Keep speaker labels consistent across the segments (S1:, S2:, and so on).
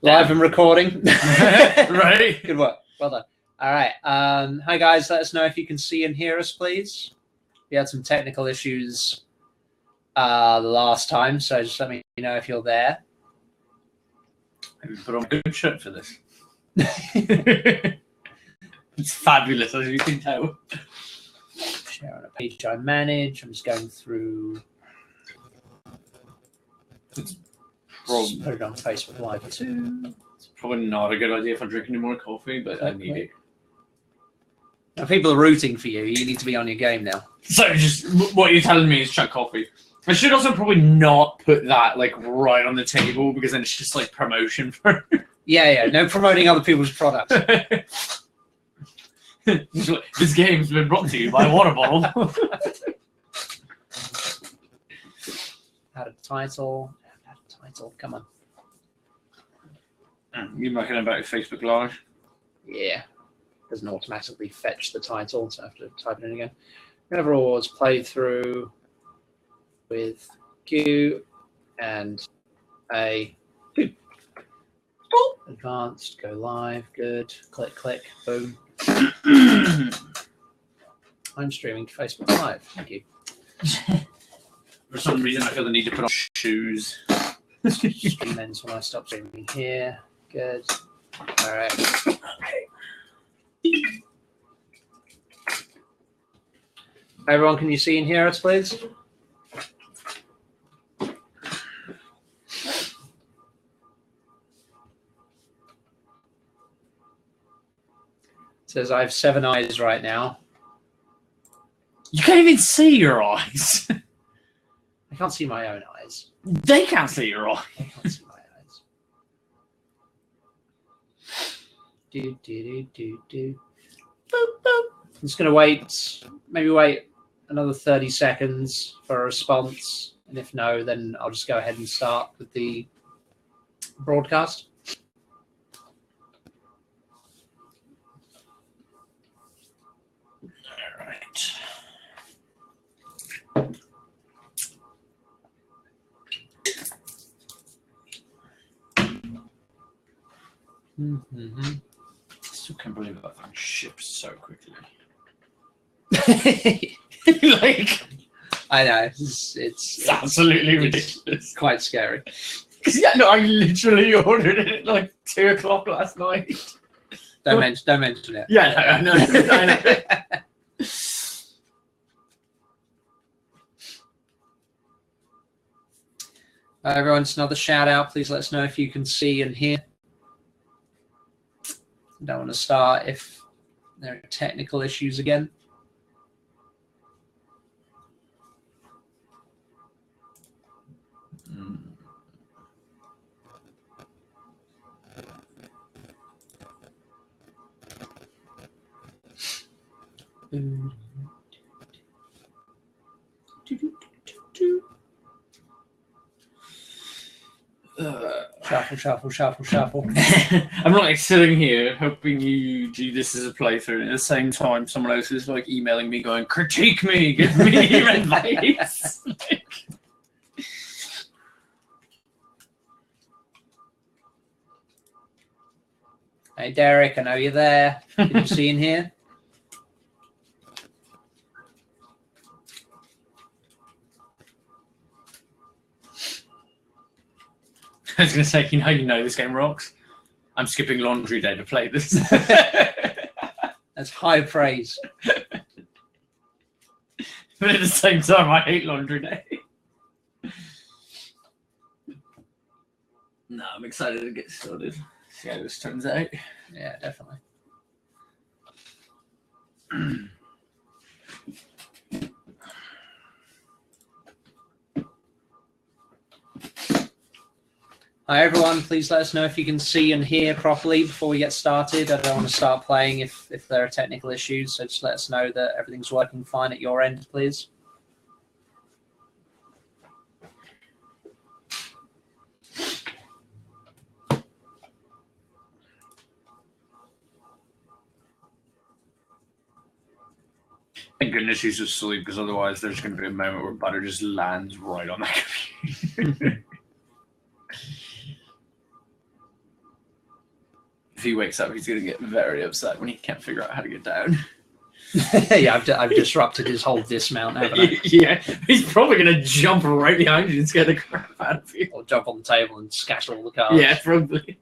S1: Live and recording.
S2: Right.
S1: Good work. Well done. All right. Hi, guys. Let us know if you can see and hear us, please. We had some technical issues the last time, so just let me know if you're there.
S2: Maybe put on a good shirt for this. It's fabulous, as you can tell.
S1: Share on a page I manage. I'm just going through. Just put it on Facebook Live too.
S2: It's probably not a good idea if I'm drinking any more coffee, but I need it.
S1: Now, people are rooting for you. You need to be on your game now.
S2: So just what you're telling me is chuck coffee. I should also probably not put that like right on the table because then it's just like promotion for.
S1: Yeah. No promoting other people's products.
S2: This game's been brought to you by Water Bottle.
S1: Add a title. Come on.
S2: You're mucking about Facebook Live?
S1: Yeah. Doesn't automatically fetch the title, so I have to type it in again. Nevera Awards playthrough with Q and A. Advanced, go live, good. Click, boom. I'm streaming to Facebook Live. Thank you.
S2: For some reason, I feel the need to put on shoes.
S1: Stream ends when I stop streaming here. Good. All right. Everyone, can you see and hear us, please? It says I have 7 eyes right now.
S2: You can't even see your eyes.
S1: I can't see my own eyes.
S2: They can't see your eyes.
S1: I can't see my eyes. Do. Boop, boop. I'm just going to wait, maybe wait another 30 seconds for a response. And if no, then I'll just go ahead and start with the broadcast.
S2: All right. Still can't believe that thing ships so quickly. Like,
S1: I know it's
S2: absolutely ridiculous.
S1: Quite scary.
S2: Yeah, no, I literally ordered it at like 2 o'clock last night.
S1: Don't mention it.
S2: Yeah, no, I know.
S1: Everyone, just another shout out. Please let us know if you can see and hear. I don't want to start if there are technical issues again. Shuffle.
S2: I'm like sitting here hoping you do this as a playthrough, and at the same time someone else is like emailing me going, critique me, give me your advice.
S1: Hey Derek, I know you're there. Can you see in here?
S2: I was going to say, you know this game rocks. I'm skipping laundry day to play this.
S1: That's high praise.
S2: But at the same time, I hate laundry day. No, I'm excited to get started. See how this turns out.
S1: Yeah, definitely. Hi everyone, please let us know if you can see and hear properly before we get started. I don't want to start playing if there are technical issues, so just let us know that everything's working fine at your end, please.
S2: Thank goodness she's asleep, because otherwise there's going to be a moment where butter just lands right on that computer. if he wakes up, he's going to get very upset when he can't figure out how to get down.
S1: Yeah, I've disrupted his whole dismount, haven't I?
S2: Yeah, he's probably going to jump right behind you and scare the crap out of you.
S1: Or jump on the table and scatter all the cards.
S2: Yeah, probably.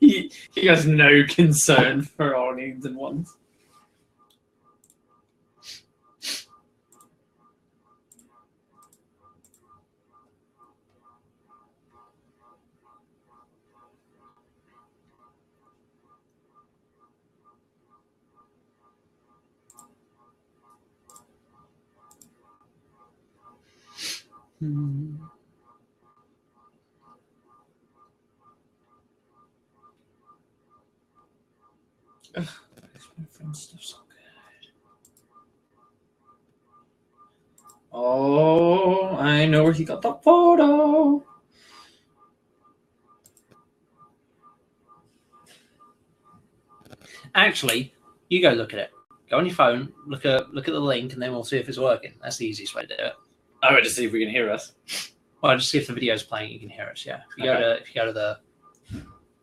S2: He has no concern for our needs and wants. Ugh, my friend's stuff's so good. Oh, I know where he got the photo.
S1: Actually, you go look at it. Go on your phone, look at the link, and then we'll see if it's working. That's the easiest way to do it.
S2: I would just see if we can hear us.
S1: Well, just see if the video's playing, you can hear us. Yeah. If you go to the.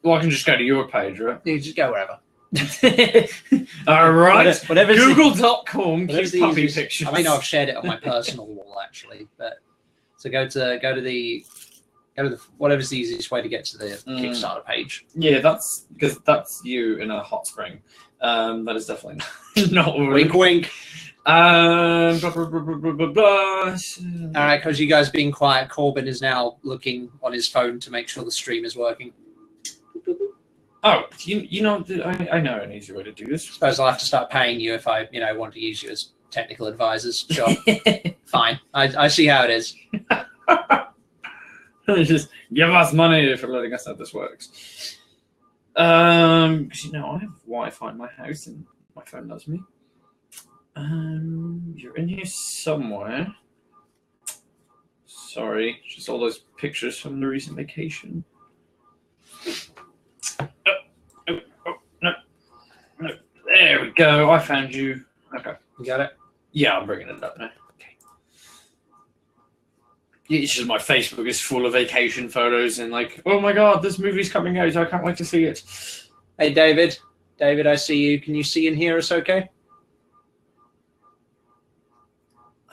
S2: Well, I can just go to your page, right?
S1: You just go wherever.
S2: All right.
S1: Whatever.
S2: Google.com. Cute puppy
S1: easiest.
S2: pictures.
S1: I mean, I've shared it on my personal wall actually, but so go to the whatever's the easiest way to get to the Kickstarter page.
S2: Yeah, that's because that's you in a hot spring. That is definitely not
S1: Wink, wink.
S2: Blah, blah, blah, blah, blah, blah.
S1: All right, because you guys being quiet, Corbin is now looking on his phone to make sure the stream is working.
S2: Oh, you know, I know an easy way to do this.
S1: I suppose I'll have to start paying you if I, want to use you as technical advisors. Sure, fine. I see how it is.
S2: Just give us money for letting us know this works. Because I have Wi-Fi in my house and my phone loves me. You're in here somewhere. Sorry, just all those pictures from the recent vacation. No. There we go. I found you. Okay.
S1: You got it?
S2: Yeah, I'm bringing it up now. Okay. It's just my Facebook is full of vacation photos and like, oh my god, this movie's coming out. I can't wait to see it.
S1: Hey, David. David, I see you. Can you see and hear us okay?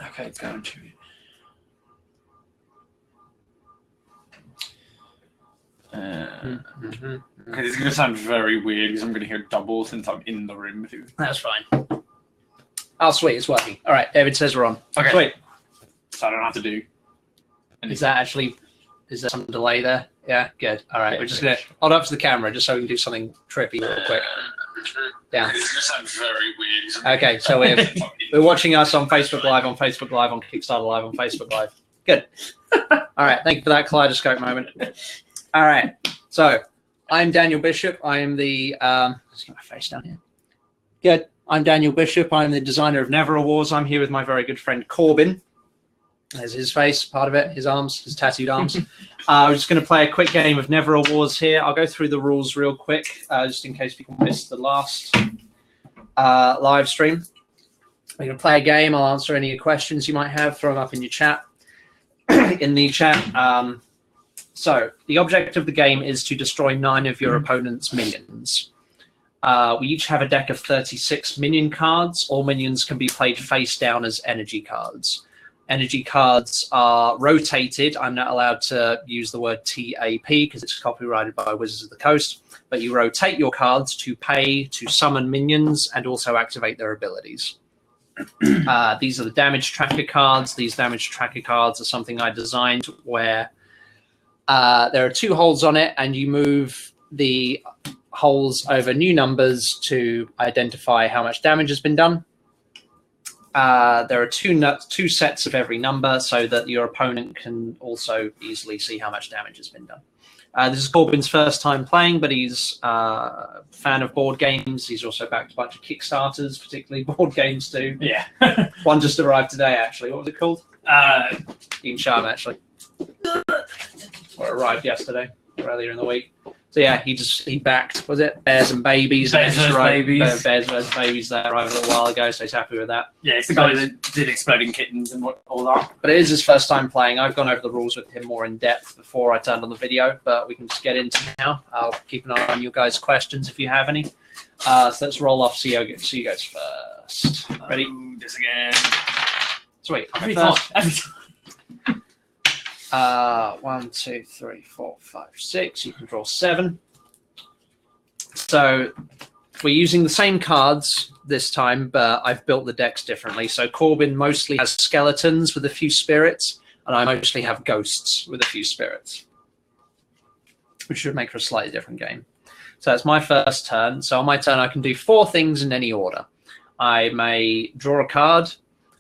S2: Okay, it's going to. Okay, this is going to sound very weird because I'm going to hear double since I'm in the room with you.
S1: That's fine. Oh, sweet. It's working. All right. David says we're on.
S2: Okay.
S1: Sweet.
S2: So I don't have to do anything.
S1: Is there some delay there? Yeah, good. All right.
S2: Yeah,
S1: we're just going to hold up to the camera just so we can do something trippy real quick. Down.
S2: This is going to sound very weird.
S1: Okay, so we're watching us on Facebook Live, on Kickstarter Live, on Facebook Live. Good. All right. Thank you for that kaleidoscope moment. All right. So I'm Daniel Bishop. I am the let's get my face down here. Good. I'm Daniel Bishop. I'm the designer of Nevera Wars. I'm here with my very good friend Corbin. There's his face, part of it, his arms, his tattooed arms. We're just going to play a quick game of Nevera Wars here. I'll go through the rules real quick, just in case people missed the last live stream. We're going to play a game. I'll answer any questions you might have. Throw them up in your chat. So the object of the game is to destroy 9 of your opponent's minions. We each have a deck of 36 minion cards. All minions can be played face down as energy cards. Energy cards are rotated. I'm not allowed to use the word TAP because it's copyrighted by Wizards of the Coast. But you rotate your cards to pay, to summon minions, and also activate their abilities. These are the damage tracker cards. These damage tracker cards are something I designed where there are 2 holes on it, and you move the holes over new numbers to identify how much damage has been done. There are two sets of every number so that your opponent can also easily see how much damage has been done. This is Corbin's first time playing, but he's a fan of board games. He's also backed a bunch of Kickstarters, particularly board games too.
S2: Yeah.
S1: One just arrived today, actually. What was it called? Ian Sharp, actually. Or arrived yesterday, or earlier in the week. So yeah, he backed, was it Bears and Babies?
S2: Bears vs. Babies.
S1: Bears vs. Babies there a little while ago, so he's happy with that.
S2: Yeah, it's the guy that did Exploding Kittens and all that.
S1: But it is his first time playing. I've gone over the rules with him more in depth before I turned on the video, but we can just get into it now. I'll keep an eye on your guys' questions if you have any. So let's roll off. See you guys first. Ready?
S2: This again.
S1: Sweet.
S2: Every time.
S1: 1, 2, 3, 4, 5, 6. You can draw 7. So we're using the same cards this time, but I've built the decks differently. So Corbin mostly has skeletons with a few spirits, and I mostly have ghosts with a few spirits, which should make for a slightly different game. So that's my first turn. So on my turn, I can do 4 things in any order. I may draw a card.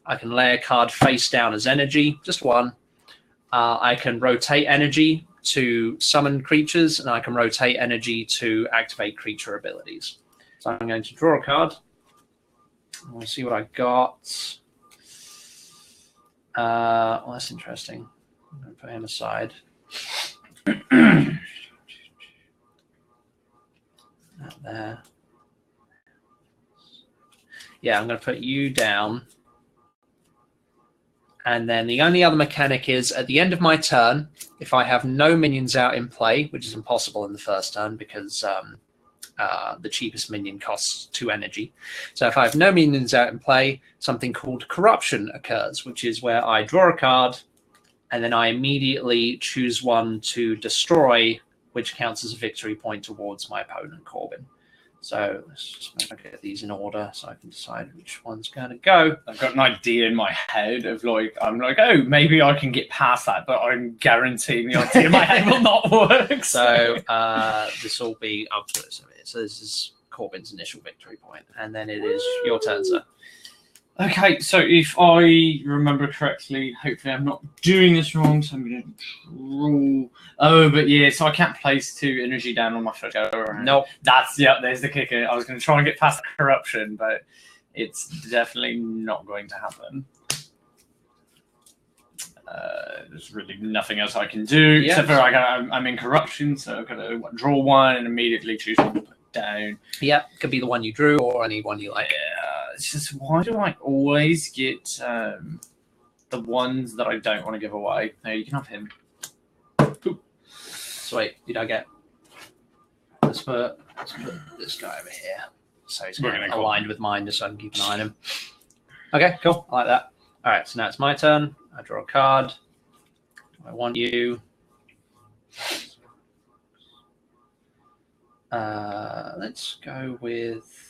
S1: I can lay a card face down as energy, just 1. I can rotate energy to summon creatures, and I can rotate energy to activate creature abilities. So I'm going to draw a card. We'll see what I got. Well, that's interesting. I'm going to put him aside. That there. Yeah, I'm going to put you down. And then the only other mechanic is at the end of my turn, if I have no minions out in play, which is impossible in the first turn because the cheapest minion costs 2 energy. So if I have no minions out in play, something called corruption occurs, which is where I draw a card and then I immediately choose one to destroy, which counts as a victory point towards my opponent, Corbin. So let's just get these in order so I can decide which one's going to go.
S2: I've got an idea in my head of I'm like, oh, maybe I can get past that, but I'm guaranteeing the idea in my head will not work.
S1: So this will be up to this. So this is Corbin's initial victory point, and then it is your turn, sir.
S2: Okay, so if I remember correctly, hopefully I'm not doing this wrong, so I'm going to draw. Oh, but yeah, so I can't place 2 energy down on my first go around.
S1: Nope.
S2: There's the kicker. I was going to try and get past corruption, but it's definitely not going to happen. There's really nothing else I can do, except for I'm in corruption, so I've got to draw 1 and immediately choose one to put down.
S1: Yeah, could be the one you drew or any one you like.
S2: It's just, why do I always get the ones that I don't want to give away? No, you can have him.
S1: Ooh. Sweet, you don't get. Let's put this guy over here. So he's aligned with mine, just so I can keep an eye on him. Okay, cool. I like that. All right, so now it's my turn. I draw a card. I want you. Let's go with.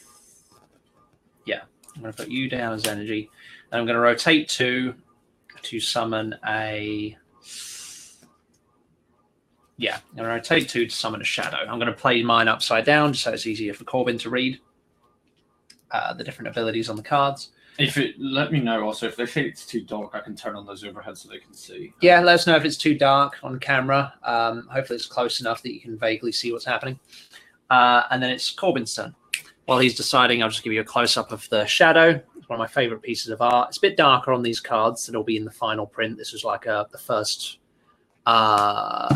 S1: Yeah, I'm going to put you down as energy. And I'm going to rotate 2 to summon a. Yeah, I'm going to rotate 2 to summon a shadow. I'm going to play mine upside down just so it's easier for Corbin to read the different abilities on the cards.
S2: Let me know also if they feel it's too dark, I can turn on those overheads so they can see.
S1: Yeah, let us know if it's too dark on camera. Hopefully it's close enough that you can vaguely see what's happening. And then it's Corbin's turn. While he's deciding, I'll just give you a close-up of the shadow. It's one of my favorite pieces of art. It's a bit darker on these cards. It'll be in the final print. This was like the first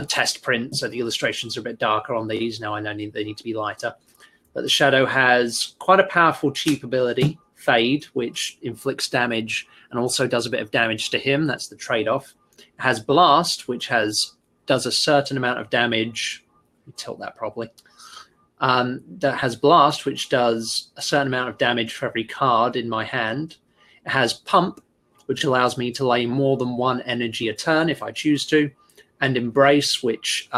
S1: test print, so the illustrations are a bit darker on these. Now I know they need to be lighter. But the shadow has quite a powerful cheap ability, Fade, which inflicts damage and also does a bit of damage to him. That's the trade-off. It has Blast, which does a certain amount of damage. Let me tilt that properly. That has Blast, which does a certain amount of damage for every card in my hand. It has Pump, which allows me to lay more than 1 energy a turn if I choose to. And Embrace, which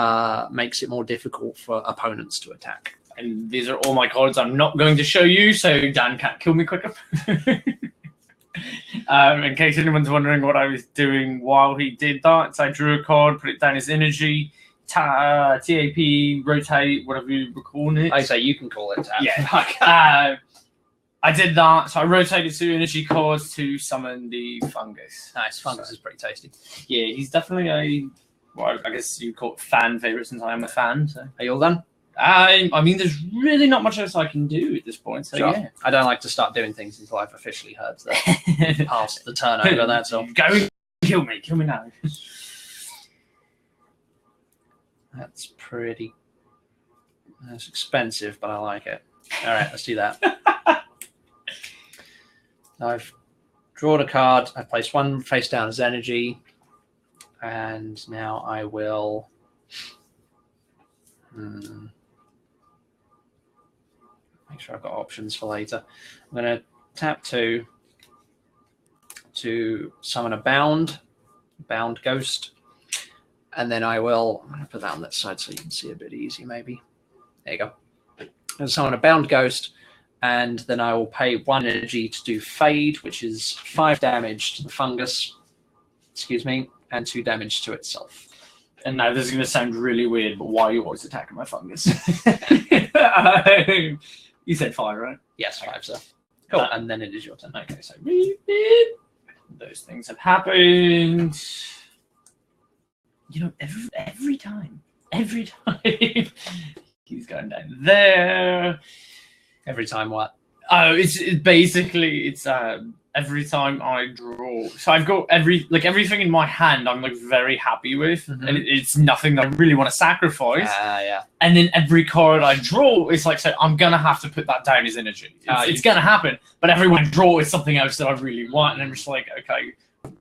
S1: makes it more difficult for opponents to attack.
S2: And these are all my cards I'm not going to show you, so Dan can't kill me quicker. In case anyone's wondering what I was doing while he did that, so I drew a card, put it down as energy, TAP, rotate, whatever you were calling it.
S1: I say you can call it TAP.
S2: Yeah. I did that, so I rotated 2 energy cards to summon the Fungus.
S1: Nice, Fungus is pretty tasty.
S2: Yeah, he's definitely I guess you call it fan favourite since I am a fan. So.
S1: Are you all done?
S2: I mean, there's really not much else I can do at this point. So, yeah.
S1: I don't like to start doing things until I've officially heard that past the turnover, that's all.
S2: Go kill me now.
S1: That's pretty It's expensive, but I like it. All right, let's do that. I've drawn a card. I placed one face down as energy. And now I will... make sure I've got options for later. I'm going to tap 2 to summon a bound ghost. And then I'm going to put that on that side so you can see a bit easy, maybe. There you go. And summon a bound ghost, and then I will pay 1 energy to do fade, which is 5 damage to the fungus, excuse me, and 2 damage to itself.
S2: And now this is going to sound really weird, but why are you always attacking my fungus? You said 5, right?
S1: Yes, 5, sir. Cool, and then it is your turn.
S2: Okay, so those things have happened. You know, every time, he's going down there.
S1: Every time what?
S2: Oh, it's basically every time I draw. So I've got everything in my hand. I'm like very happy with, and it's nothing that I really want to sacrifice.
S1: Yeah.
S2: And then every card I draw is like, so I'm gonna have to put that down as energy. It's gonna happen. But every one I draw is something else that I really want, and I'm just like, okay,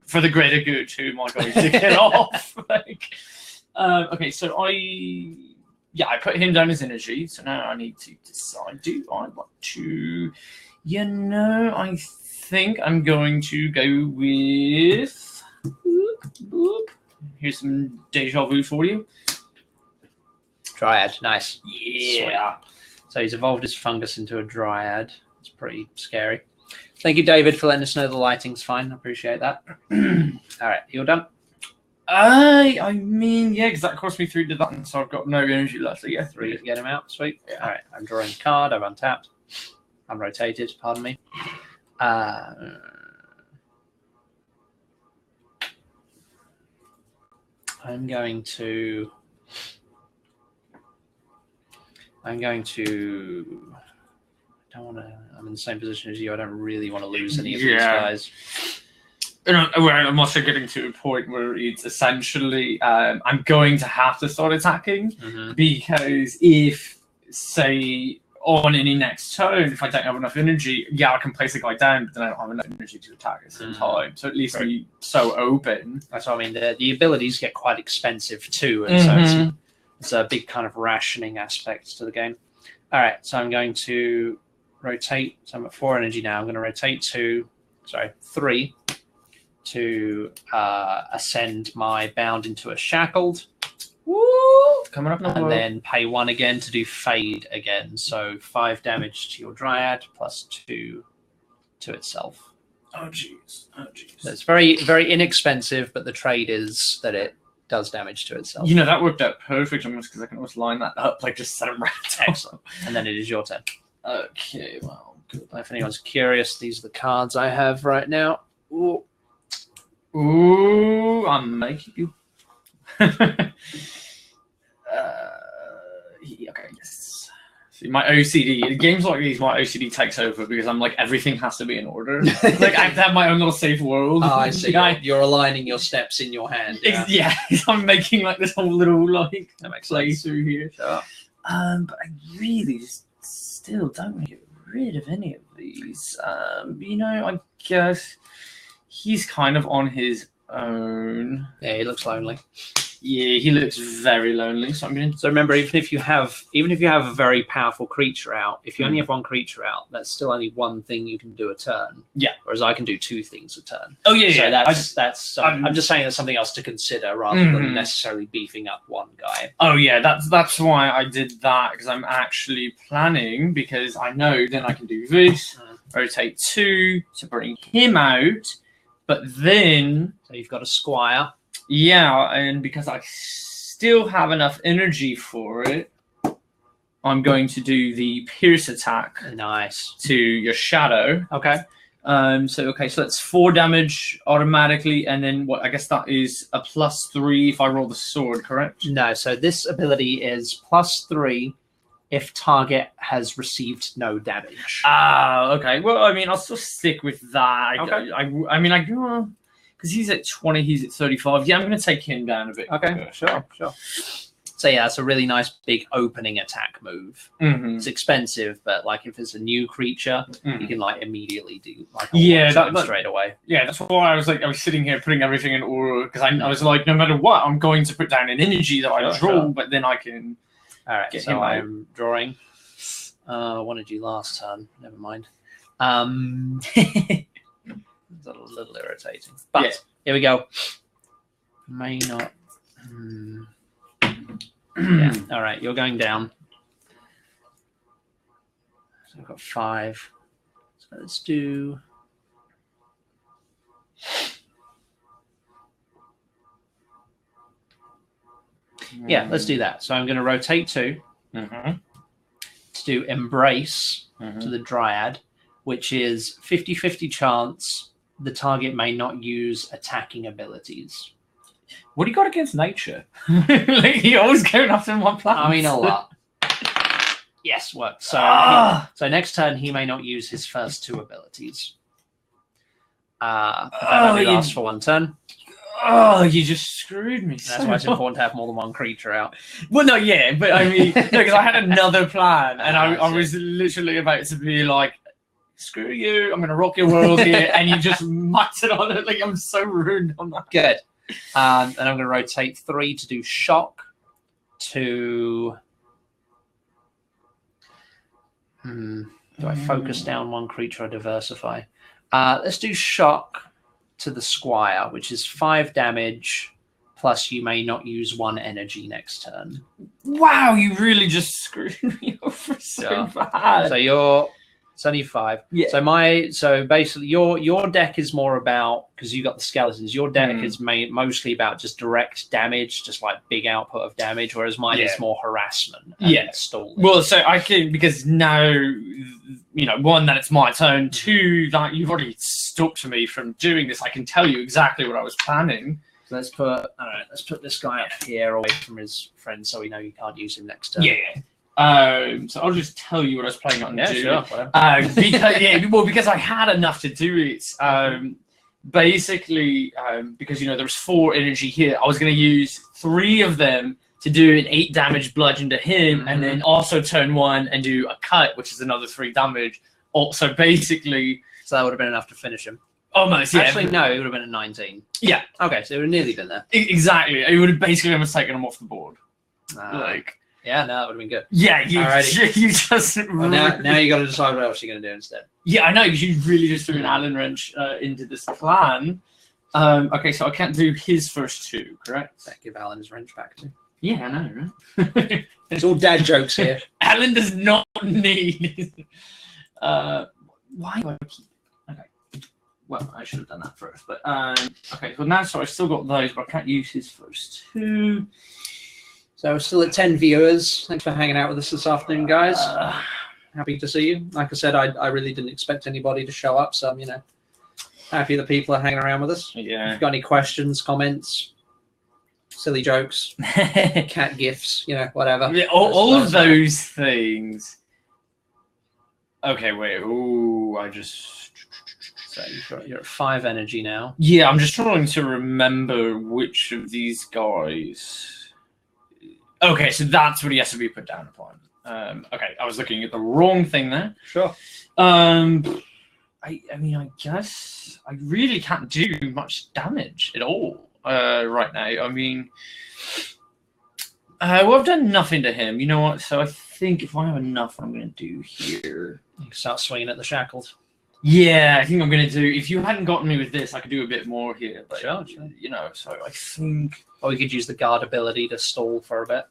S2: for the greater good, who am I going to get off? Okay, so I put him down as energy. So now I need to decide, do I want to, I think I'm going to go with, here's some deja vu for you.
S1: Dryad, nice.
S2: Yeah.
S1: Sweet. So he's evolved his fungus into a dryad. It's pretty scary. Thank you, David, for letting us know the lighting's fine. I appreciate that. All right, you're done?
S2: I mean, yeah, because that cost me 3 to that, and so I've got no energy left. So yeah,
S1: 3 to get him out. Sweet.
S2: Yeah.
S1: All right, I'm drawing a card. I've untapped. I'm rotated. Pardon me. I'm going to. I don't want to. I'm in the same position as you. I don't really want to lose any of these guys.
S2: And I'm also getting to a point where it's essentially I'm going to have to start attacking because if, say, on any next turn, if I don't have enough energy, I can place a guy down, but then I don't have enough energy to attack at the same time. So at least be so open.
S1: That's what I mean. The abilities get quite expensive too, and so it's a big kind of rationing aspect to the game. All right, so I'm going to rotate. So I'm at 4 energy now. I'm going to rotate 3 to ascend my bound into a shackled.
S2: Woo! Coming up now.
S1: And then pay 1 again to do fade again. So 5 damage to your dryad plus 2 to itself.
S2: Oh jeez.
S1: So it's very, very inexpensive, but the trade is that it does damage to itself.
S2: You know, that worked out perfect almost because I can almost line that up, like just set them right down.
S1: Excellent. And then it is your turn.
S2: Okay, well, good.
S1: If anyone's curious, these are the cards I have right now.
S2: Ooh, I'm making you. Okay, yes. See, my OCD, in games like these, my OCD takes over because I'm like, everything has to be in order. Like, I have to have my own little safe world.
S1: Oh, I see. You're aligning your steps in your hand.
S2: Yeah, I'm making like this whole little like play through here.
S1: Sure.
S2: But I really just still don't want to get rid of any of these. I guess he's kind of on his own.
S1: Yeah, he looks lonely.
S2: Yeah, he looks very lonely. So
S1: remember, even if you have a very powerful creature out, if you only have 1 creature out, that's still only 1 thing you can do a turn.
S2: Yeah.
S1: Whereas I can do 2 things a turn.
S2: Oh yeah.
S1: So I'm just saying that's something else to consider rather than necessarily beefing up 1 guy.
S2: Oh yeah, that's why I did that, because I'm actually planning, because I know then I can do this, rotate 2 to bring him out, but then
S1: so you've got a squire.
S2: Yeah, and because I still have enough energy for it, I'm going to do the pierce attack.
S1: Nice.
S2: To your shadow.
S1: Okay.
S2: So that's 4 damage automatically, and then what? I guess that is a +3 if I roll the sword, correct?
S1: No. So this ability is +3 if target has received no damage.
S2: Ah, okay. Well, I mean, I'll still stick with that.
S1: Okay.
S2: I because he's at 20, he's at 35. Yeah, I'm going to take him down a bit.
S1: Okay, sure. So yeah, it's a really nice big opening attack move.
S2: Mm-hmm.
S1: It's expensive, but like if it's a new creature, you can like immediately do like
S2: that
S1: straight away.
S2: Yeah, that's why I was sitting here putting everything in order because I was like, no matter what, I'm going to put down an energy that I draw, but then I can.
S1: All right, so I'm drawing. I wanted you last turn. Never mind. It's a little irritating, but here we go. May not. Yeah. All right, you're going down. So I've got 5. So let's do. Yeah, let's do that. So I'm going to rotate 2 to do Embrace to the Dryad, which is 50-50 chance the target may not use attacking abilities.
S2: What do you got against nature? Like, you're always going after my plants.
S1: I mean, a lot. Yes, works. So, so next turn, he may not use his first 2 abilities. That only lasts for 1 turn.
S2: Oh, you just screwed me.
S1: That's why it's important to have more than 1 creature out.
S2: Well, no, yeah, but I mean, because I had another plan, and I was literally about to be like, screw you, I'm going to rock your world here, and you just mucked it on it. Like, I'm so rude on that.
S1: Good. And I'm going to rotate 3 to do Shock to... Do I focus down 1 creature or diversify? Let's do Shock to the Squire, which is 5 damage, plus you may not use 1 energy next turn.
S2: Wow, you really just screwed me over so bad.
S1: So it's only 5.
S2: Yeah.
S1: So basically your deck is more about, because you got the skeletons, your deck is mostly about just direct damage, just like big output of damage, whereas mine is more harassment and stalling.
S2: Well, so I can, because now, you know, 1, that it's my turn, 2, that you've already stopped me from doing this. I can tell you exactly what I was planning.
S1: So let's put this guy up here away from his friend so we know you can't use him next turn.
S2: Yeah. So I'll just tell you what I was planning on doing.
S1: Sure.
S2: Because I had enough to do it. Basically, because you know there was 4 energy here, I was going to use 3 of them to do an 8 damage bludgeon to him, and then also turn 1 and do a cut, which is another 3 damage. Also, basically,
S1: so that would have been enough to finish him.
S2: Almost, yeah.
S1: Actually, no, it would have been a 19.
S2: Yeah.
S1: Okay, so it would have nearly been there.
S2: Exactly. It would have basically almost taken him off the board.
S1: Yeah, no, that would have been good.
S2: Yeah, you just...
S1: Well, now you got to decide what else you're going to do instead.
S2: Yeah, I know, because you really just threw an Allen wrench into this plan. Okay, so I can't do his first 2, correct?
S1: Give Alan his wrench back too.
S2: Yeah, I know, right?
S1: It's all dad jokes here.
S2: Alan does not need... why do I keep... Okay. Well, I should have done that first, but... okay, so now, so I've still got those, but I can't use his first 2.
S1: So we're still at 10 viewers. Thanks for hanging out with us this afternoon, guys. Happy to see you. Like I said, I really didn't expect anybody to show up, so I'm, you know, happy that people are hanging around with us.
S2: Yeah.
S1: If you've got any questions, comments, silly jokes, cat gifs, you know, whatever.
S2: Yeah, all of those things. Okay, wait. Ooh, I just...
S1: So you're at 5 energy now.
S2: Yeah, I'm just trying to remember which of these guys... Okay, so that's what he has to be put down upon. Okay, I was looking at the wrong thing there.
S1: Sure.
S2: I mean, I guess I really can't do much damage at all right now. I mean, well, I've done nothing to him. You know what? So I think if I have enough, what I'm going to do here...
S1: You can start swinging at the shackles.
S2: Yeah, I think I'm going to do... If you hadn't gotten me with this, I could do a bit more here. But,
S1: sure.
S2: You know, so I think...
S1: Or we could use the guard ability to stall for a bit.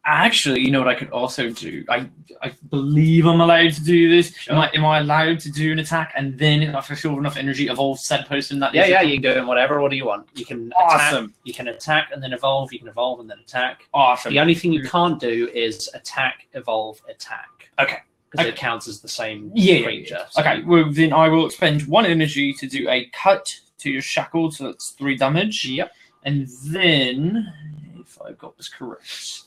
S2: Actually, you know what I could also do? I believe I'm allowed to do this.
S1: Sure.
S2: Am I allowed to do an attack and then, if I feel enough energy, evolve said person? That
S1: Yeah, you can do it whatever. What do you want? You can
S2: awesome.
S1: Attack, you can attack and then evolve. You can evolve and then attack.
S2: Awesome.
S1: The only thing you can't do is attack, evolve, attack.
S2: Okay.
S1: Because it counts as the same creature.
S2: Yeah. So okay, well, then I will expend 1 energy to do a cut to your shackle, so that's 3 damage.
S1: Yep.
S2: And then, if I've got this correct,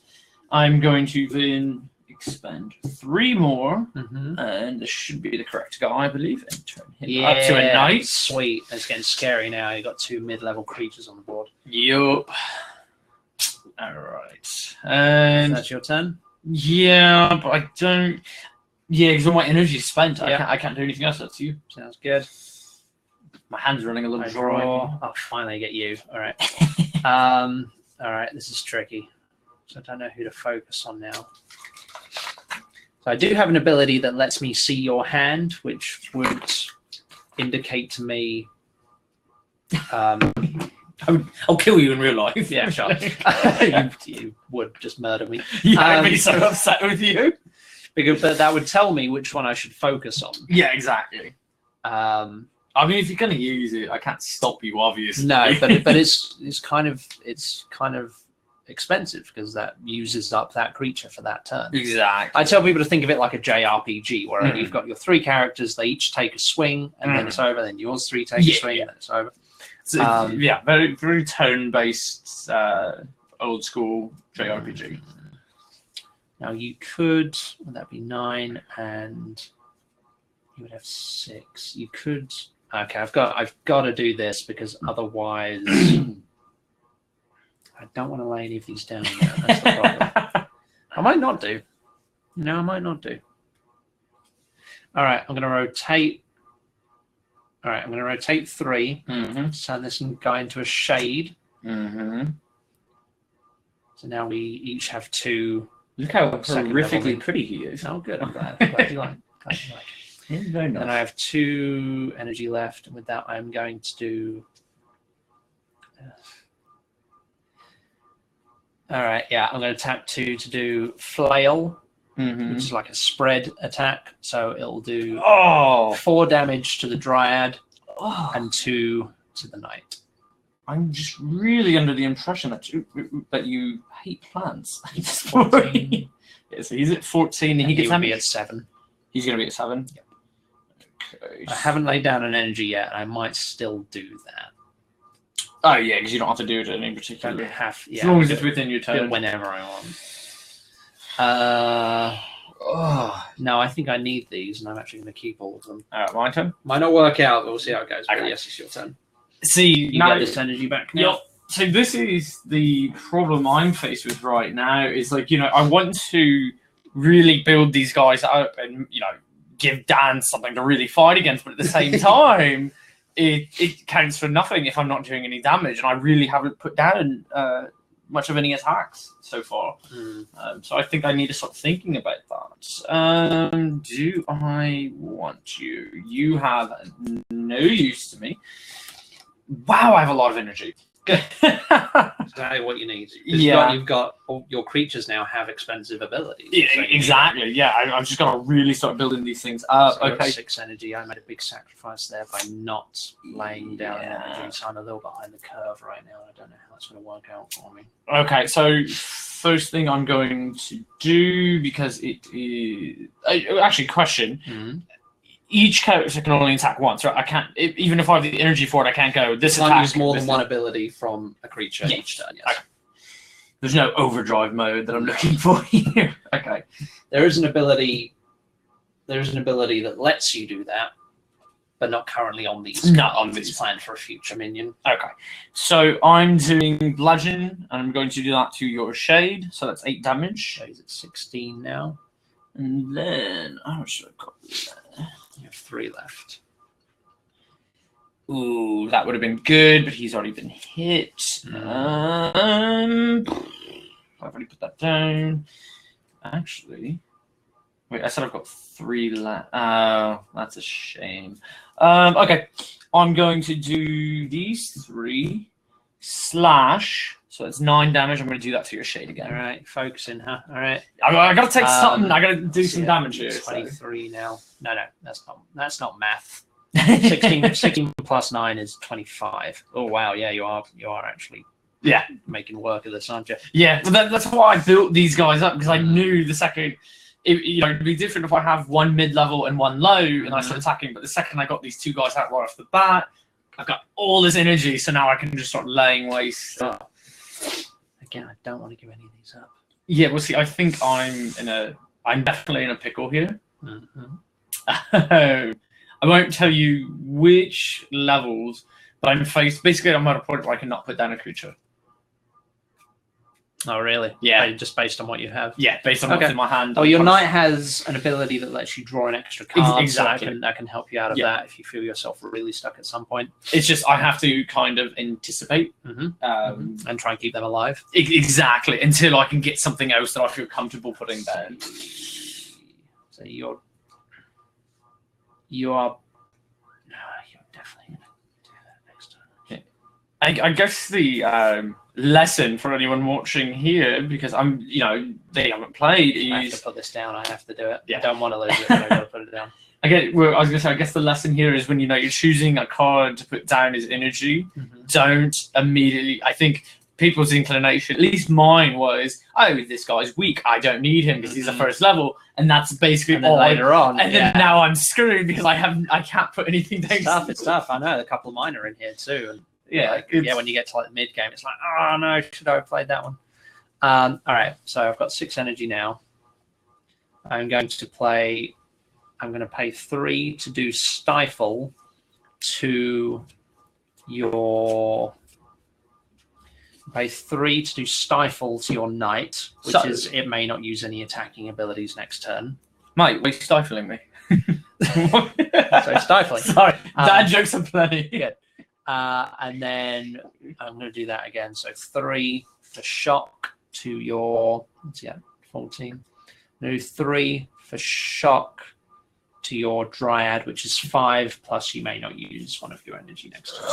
S2: I'm going to then expend 3 more, and this should be the correct guy, I believe, and turn him up to a knight.
S1: Sweet. It's getting scary now. You've got 2 mid-level creatures on the board.
S2: Yup. All right. And
S1: That's your turn.
S2: yeah, but I don't. Yeah, because all my energy is spent.
S1: Yeah.
S2: I can't do anything else. That's you.
S1: Sounds good.
S2: My hand's running a little
S1: I
S2: dry.
S1: draw. I'll finally get you. All right. All right. This is tricky. So I don't know who to focus on now. So I do have an ability that lets me see your hand, which would indicate to me.
S2: I'll kill you in real life.
S1: Yeah, sure. you would just murder me.
S2: Yeah, I'd be so upset with you.
S1: But that would tell me which one I should focus on.
S2: Yeah, exactly. I mean, if you're going to use it, I can't stop you, obviously.
S1: No, but it's kind of expensive because that uses up that creature for that turn.
S2: Exactly.
S1: I tell people to think of it like a JRPG, where you've got your 3 characters, they each take a swing, and then it's over. Then yours 3 take a swing, and then it's over.
S2: So, yeah, very very tone-based, old school JRPG.
S1: Now you could, would that be 9, and you would have 6. You could. Okay, I've got to do this because otherwise. I don't want to lay any of these down yet. That's the problem. I might not do. No, I might not do. All right, I'm going to rotate. All right, I'm going to rotate 3. Turn this guy into a shade. So now we each have 2.
S2: Look how horrifically pretty he is.
S1: Oh, good. I'm glad. Glad you like it.
S2: Yeah, very nice.
S1: And I have 2 energy left. And with that, I'm going to do... All right, yeah, I'm going to tap 2 to do Flail, which is like a spread attack. So it'll do 4 damage to the Dryad and 2 to the Knight.
S2: I'm just really under the impression that you hate plants.
S1: 14.
S2: Yeah, so he's at 14 and he
S1: will be at 7.
S2: He's going to be at 7?
S1: Yep.
S2: Okay.
S1: I haven't laid down an energy yet, and I might still do that.
S2: Oh, yeah, because you don't have to do it in any particular...
S1: Don't have, yeah,
S2: as long as it's within your turn.
S1: Whenever I want. No, I think I need these, and I'm actually going to keep all of them.
S2: My turn?
S1: Might not work out, but we'll see how it goes.
S2: Okay.
S1: But yes, it's your turn.
S2: See,
S1: You get this energy back now.
S2: Yep. So this is the problem I'm faced with right now. Is like, I want to really build these guys up and, give Dan something to really fight against, but at the same time... It counts for nothing if I'm not doing any damage, and I really haven't put down much of any attacks so far. So I think I need to start thinking about that. Do I want you? You have no use to me. Wow, I have a lot of energy.
S1: Exactly what you need. You've got your creatures now have expensive abilities.
S2: Yeah, exactly. Yeah, I've just got to really start building these things up.
S1: So
S2: okay.
S1: 6 energy. I made a big sacrifice there by not laying down energy. So I'm a little behind the curve right now. I don't know how that's going to work out for me.
S2: Okay, so first thing I'm going to do, because it is actually question. Each character can only attack once, right? I can't, even if I have the energy for it, I can't go, this attack.
S1: Can't use more than one ability from a creature each turn, yes.
S2: Okay. There's no overdrive mode that I'm looking for here. Okay.
S1: There is an ability that lets you do that, but not currently on these.
S2: Not on these.
S1: It's planned for a future minion.
S2: Okay. So I'm doing Bludgeon, and I'm going to do that to your Shade, so that's 8 damage.
S1: Shade's at 16 now.
S2: And then, how much should I got there?
S1: You have 3 left.
S2: Ooh, that would have been good, but he's already been hit. I've already put that down. Actually, wait, I said I've got 3 left. Oh, that's a shame. Okay, I'm going to do these 3 slash. So it's 9 damage. I'm going to do that to your Shade again.
S1: All right, focusing, huh? All right.
S2: I got to take something. I got to do some damage here.
S1: 23 now. No, that's not math. 16 plus 9 is 25. Oh wow, yeah, you are actually making work of this, aren't you?
S2: Yeah, but that's why I built these guys up, because I knew the second it'd be different if I have 1 mid-level and 1 low and I start attacking. But the second I got these 2 guys out right off the bat, I've got all this energy, so now I can just start laying waste.
S1: Again, I don't want to give any of these up.
S2: Yeah, well, see, I think I'm definitely in a pickle here. I won't tell you which levels, but I'm at a point where I cannot put down a creature.
S1: Oh, really?
S2: Yeah.
S1: Just based on what you have.
S2: Yeah, based on what's in my hand.
S1: Oh, your knight has an ability that lets you draw an extra card.
S2: Exactly.
S1: So that can help you out of that if you feel yourself really stuck at some point.
S2: It's just I have to kind of anticipate
S1: and try and keep them alive.
S2: Exactly, until I can get something else that I feel comfortable putting down.
S1: So you're definitely gonna do that next time.
S2: I guess the lesson for anyone watching here, because they haven't played.
S1: I have to put this down. I have to do it.
S2: Yeah.
S1: I don't want to lose it, but I got to put it down.
S2: Well, I was gonna say, I guess the lesson here is when you're choosing a card to put down as energy, don't immediately. I think people's inclination, at least mine, was, oh, this guy's weak. I don't need him because he's a first level, and that's basically all.
S1: Later on,
S2: and then now I'm screwed because I can't put anything down.
S1: It's tough. I know a couple of mine are in here too, and
S2: yeah,
S1: when you get to the mid game, it's like, oh no, should I have played that one? All right, so I've got 6 energy now. I'm going to pay 3 to do stifle to your. Pay 3 to do stifle to your knight, which is it may not use any attacking abilities next turn.
S2: Mate, why are you stifling me?
S1: So stifling.
S2: Sorry, dad jokes are plenty.
S1: Good. And then I'm going to do that again. So 3 for shock to your 14. No, 3 for shock to your dryad, which is 5, plus you may not use one of your energy next turn.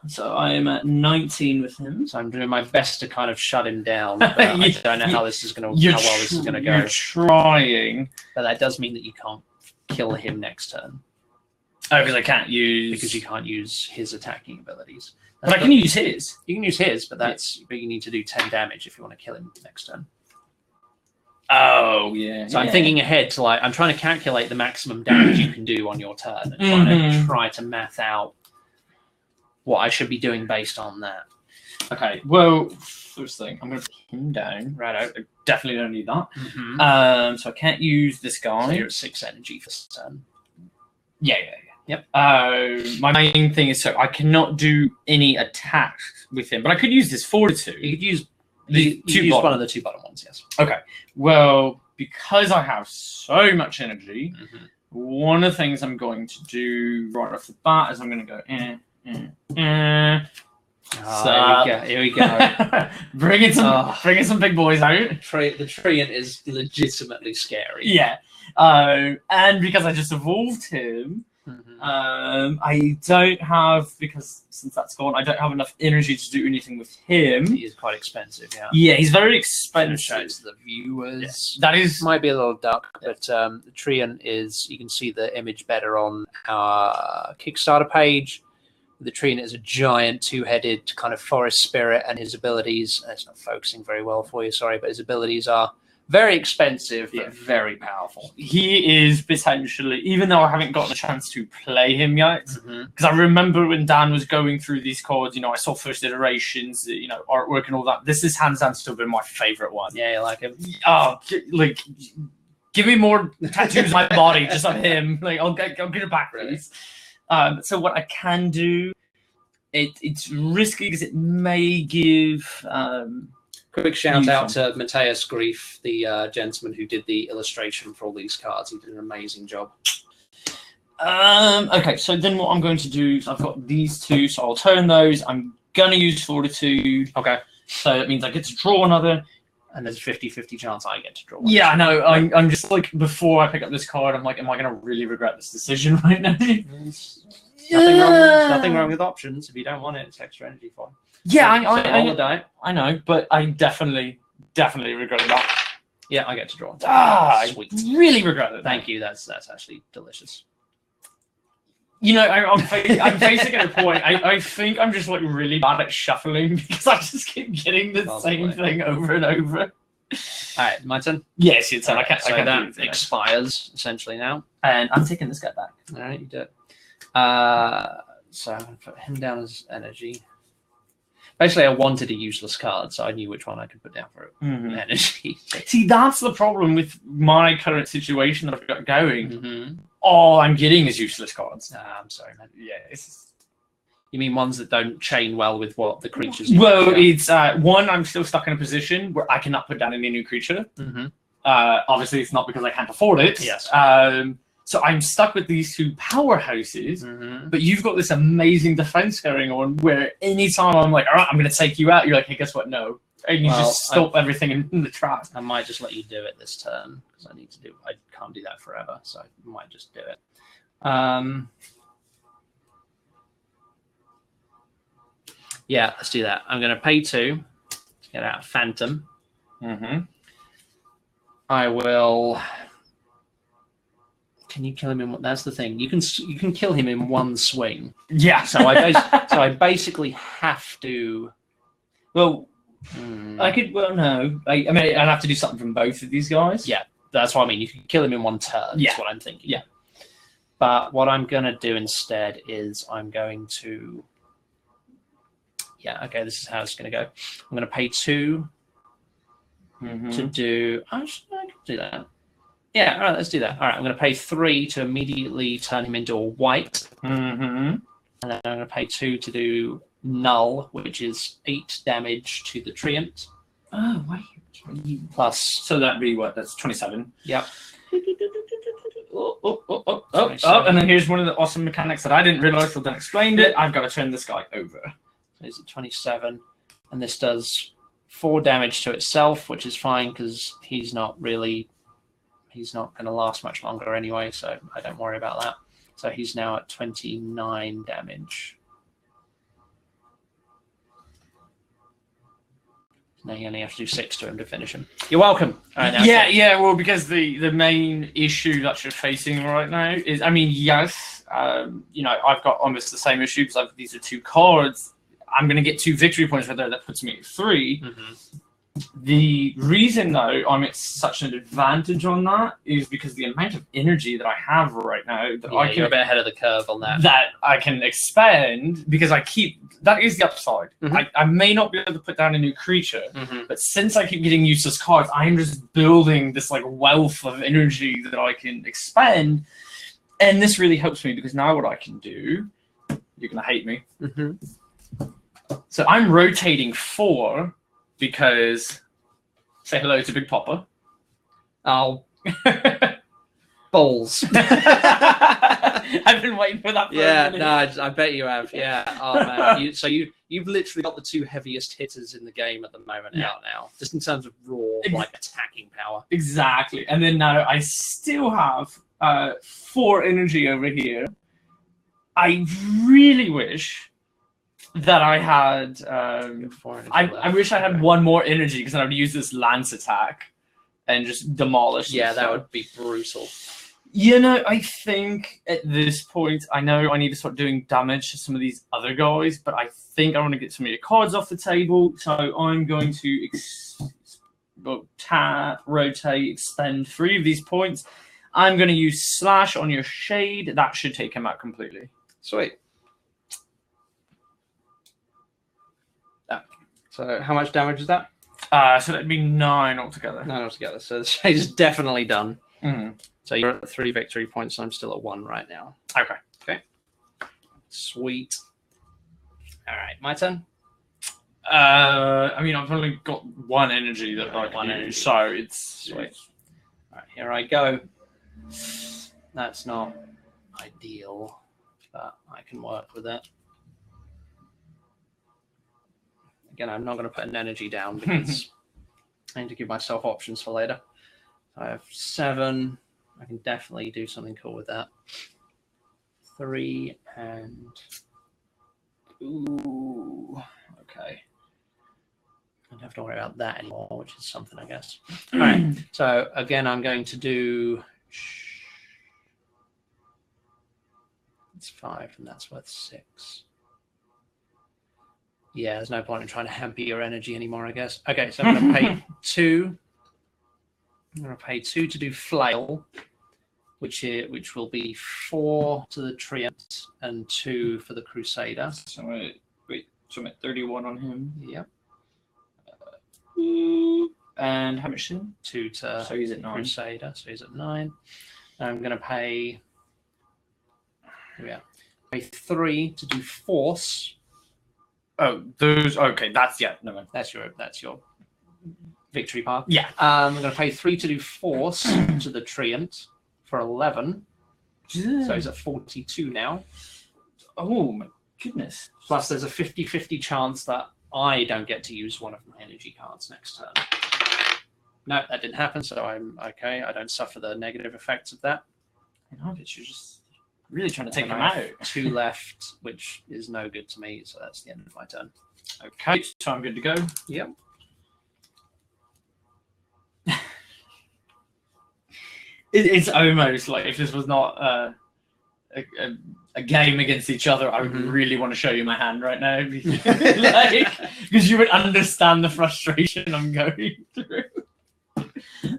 S2: So I am at 19 with him.
S1: So I'm doing my best to kind of shut him down. But I don't know how this is going to this is going to go.
S2: You're trying,
S1: but that does mean that you can't kill him next turn.
S2: Oh, because I can't use.
S1: Because you can't use his attacking abilities.
S2: But I can use his.
S1: You can use his, but but you need to do 10 damage if you want to kill him next turn.
S2: Oh, yeah.
S1: So I'm thinking ahead to I'm trying to calculate the maximum damage you can do on your turn and try to math out what I should be doing based on that.
S2: Okay, well, first thing, I'm going to put him down. Right out. I definitely don't need that. So I can't use this guy.
S1: So you're at 6 energy for this turn.
S2: Yeah.
S1: Yep.
S2: My main thing is, so I cannot do any attacks with him, but I could use this fortitude.
S1: You could use one of the 2 bottom ones, yes.
S2: Okay. Well, because I have so much energy, one of the things I'm going to do right off the bat is I'm going to go.
S1: So here we go.
S2: bring in some big boys out.
S1: The treant is legitimately scary.
S2: Yeah. And because I just evolved him, I don't have, because since that's gone, I don't have enough energy to do anything with him.
S1: He is quite expensive, yeah.
S2: Yeah, he's very expensive.
S1: Show it to the viewers.
S2: Yeah. That
S1: might be a little dark, but the treant is, you can see the image better on our Kickstarter page. The treant is a giant 2-headed kind of forest spirit, and his abilities, it's not focusing very well for you, sorry, but his abilities are very expensive, but very powerful.
S2: He is potentially, even though I haven't gotten a chance to play him yet, because I remember when Dan was going through these cards, I saw first iterations, artwork and all that. This is hands down still been my favorite one.
S1: Yeah, you like him?
S2: Oh, give me more tattoos on my body, just on him. I'll get it back, please. So what I can do, it's risky because it may give.
S1: Quick shout out to Matthias Grief, the gentleman who did the illustration for all these cards. He did an amazing job.
S2: Okay, so then what I'm going to do is I've got these 2, so I'll turn those. I'm going to use fortitude.
S1: Okay.
S2: So that means I get to draw another.
S1: And there's a 50-50 chance I get to draw one.
S2: Yeah, I know. I'm just before I pick up this card, I'm like, am I going to really regret this decision right now?
S1: Nothing wrong with options. If you don't want it, it's extra energy for it.
S2: Yeah,
S1: I
S2: know, but I definitely regretted that.
S1: Yeah, I get to draw.
S2: Sweet. Really regret it.
S1: Thank you. That's actually delicious.
S2: I'm facing at a point. I think I'm just really bad at shuffling because I just keep getting the same thing over and over.
S1: All right, my turn.
S2: Yes, your turn. I can't.
S1: That expires essentially now,
S2: and I'm taking this guy back.
S1: All right, you do it. So I'm going to put him down as energy. Basically, I wanted a useless card, so I knew which one I could put down for energy.
S2: See, that's the problem with my current situation that I've got going. All I'm getting is useless cards.
S1: I'm sorry, man.
S2: Yeah,
S1: You mean ones that don't chain well with what the creatures? You
S2: Well,
S1: have, yeah?
S2: it's one. I'm still stuck in a position where I cannot put down any new creature.
S1: Mm-hmm.
S2: Obviously, it's not because I can't afford it.
S1: Yes.
S2: So I'm stuck with these two powerhouses.
S1: Mm-hmm.
S2: But you've got this amazing defense going on where anytime I'm like, all right, I'm going to take you out, you're like, hey, guess what? No. And you just stop everything in the tracks.
S1: I might just let you do it this turn because I can't do that forever, so I might just do it. Yeah, let's do that. I'm going to pay 2 to get out Phantom.
S2: Mm-hmm.
S1: I will. Can you kill him in? That's the thing. You can kill him in one swing.
S2: Yeah.
S1: So I basically have to.
S2: Well, I could. Well, no. I mean, I'd have to do something from both of these guys.
S1: Yeah, that's what I mean. You can kill him in one turn.
S2: Yeah.
S1: That's what I'm thinking.
S2: Yeah.
S1: But what I'm going to do instead is I'm going to. Yeah. Okay. This is how it's going to go. I'm going to pay 2 to do. I can do that. Yeah. All right. Let's do that. All right. I'm going to pay 3 to immediately turn him into a white.
S2: Mm-hmm.
S1: And then I'm going to pay 2 to do null, which is 8 damage to the treant.
S2: Oh, wait.
S1: Plus.
S2: So that'd be what? That's 27.
S1: Yep.
S2: Oh, and then here's one of the awesome mechanics that I didn't realize till Dan explained it. I've got to turn this guy over.
S1: So it's at 27. And this does 4 damage to itself, which is fine because he's not going to last much longer anyway, so I don't worry about that. So he's now at 29 damage. Now you only have to do 6 to him to finish him. You're welcome. All right,
S2: Yeah. Well, because the main issue that you're facing right now is, I mean, yes, I've got almost the same issue because these are 2 cards. I'm going to get 2 victory points right there. That puts me at 3.
S1: Mm-hmm.
S2: The reason, though, I'm at such an advantage on that is because the amount of energy that I have right now that I can
S1: you're a bit ahead of the curve on that.
S2: That I can expend because that is the upside.
S1: Mm-hmm.
S2: I may not be able to put down a new creature,
S1: Mm-hmm.
S2: but since I keep getting useless cards, I'm just building this like wealth of energy that I can expend, and this really helps me because now what I can do, you're gonna hate me.
S1: Mm-hmm.
S2: So I'm rotating 4 because say hello to Big Papa.
S1: Oh, balls.
S2: I've been waiting for that.
S1: I bet you have. Yeah. Oh man. You've literally got the 2 heaviest hitters in the game at the moment out now, just in terms of raw attacking power.
S2: Exactly. And then now I still have 4 energy over here. I really wish that I had. I wish I had 1 more energy because then I would use this lance attack and just demolish.
S1: Yeah, that would be brutal.
S2: I think at this point, I know I need to start doing damage to some of these other guys, but I think I want to get some of your cards off the table. So I'm going to rotate, expend 3 of these points. I'm going to use Slash on your Shade. That should take him out completely.
S1: Sweet. So how much damage is that?
S2: So that'd be 9 altogether.
S1: 9 altogether. So the shade is definitely done.
S2: Mm-hmm.
S1: So you're at 3 victory points. I'm still at 1 right now.
S2: Okay.
S1: Sweet. All right, my turn.
S2: I mean, I've only got 1 energy that I can use, so it's
S1: sweet. All right, here I go. That's not ideal, but I can work with it. Again, I'm not going to put an energy down because I need to give myself options for later. I have 7. I can definitely do something cool with that. 3 and... Ooh, okay. I don't have to worry about that anymore, which is something, I guess. All right, so again, I'm going to do... It's 5, and that's worth 6. Yeah, there's no point in trying to hamper your energy anymore, I guess. Okay, so I'm going to pay 2. I'm going to pay 2 to do Flail, which will be 4 to the Treant and 2 for the Crusader.
S2: So I'm at 31 on him.
S1: Yep.
S2: And how much in?
S1: 2 to
S2: so he's at 9.
S1: Crusader, so he's at 9. I'm going to pay... pay 3 to do force.
S2: Oh, those. Okay, that's no.
S1: That's your victory pile.
S2: Yeah.
S1: I'm going to pay 3 to do force to the treant for 11. So he's at 42 now.
S2: Oh my goodness.
S1: Plus, there's a 50-50 chance that I don't get to use one of my energy cards next turn. No, that didn't happen, so I'm okay. I don't suffer the negative effects of that.
S2: I bet you're just really trying to take
S1: And
S2: them
S1: I
S2: out.
S1: have 2 left, which is no good to me, so that's the end of my turn.
S2: Okay, so I'm good to go.
S1: Yep.
S2: It's almost like if this was not a game against each other, I would really want to show you my hand right now, because you would understand the frustration I'm going through.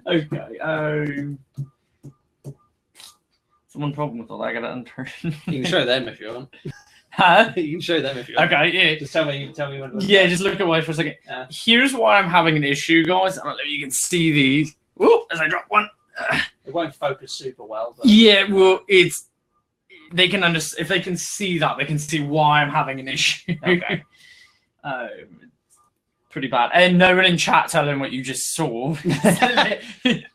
S2: Okay. One problem with all that, I gotta unturn.
S1: You can show them if you want.
S2: Huh?
S1: You can show them if you want.
S2: Okay, yeah.
S1: Just tell me what it was.
S2: Yeah, just look away for a second. Here's why I'm having an issue, guys. I don't know if you can see these. Whoop, as I drop one.
S1: It won't focus super well. But...
S2: Yeah, well, they can understand. If they can see that, they can see why I'm having an issue.
S1: Okay.
S2: Pretty bad. And no one in chat tell him what you just saw.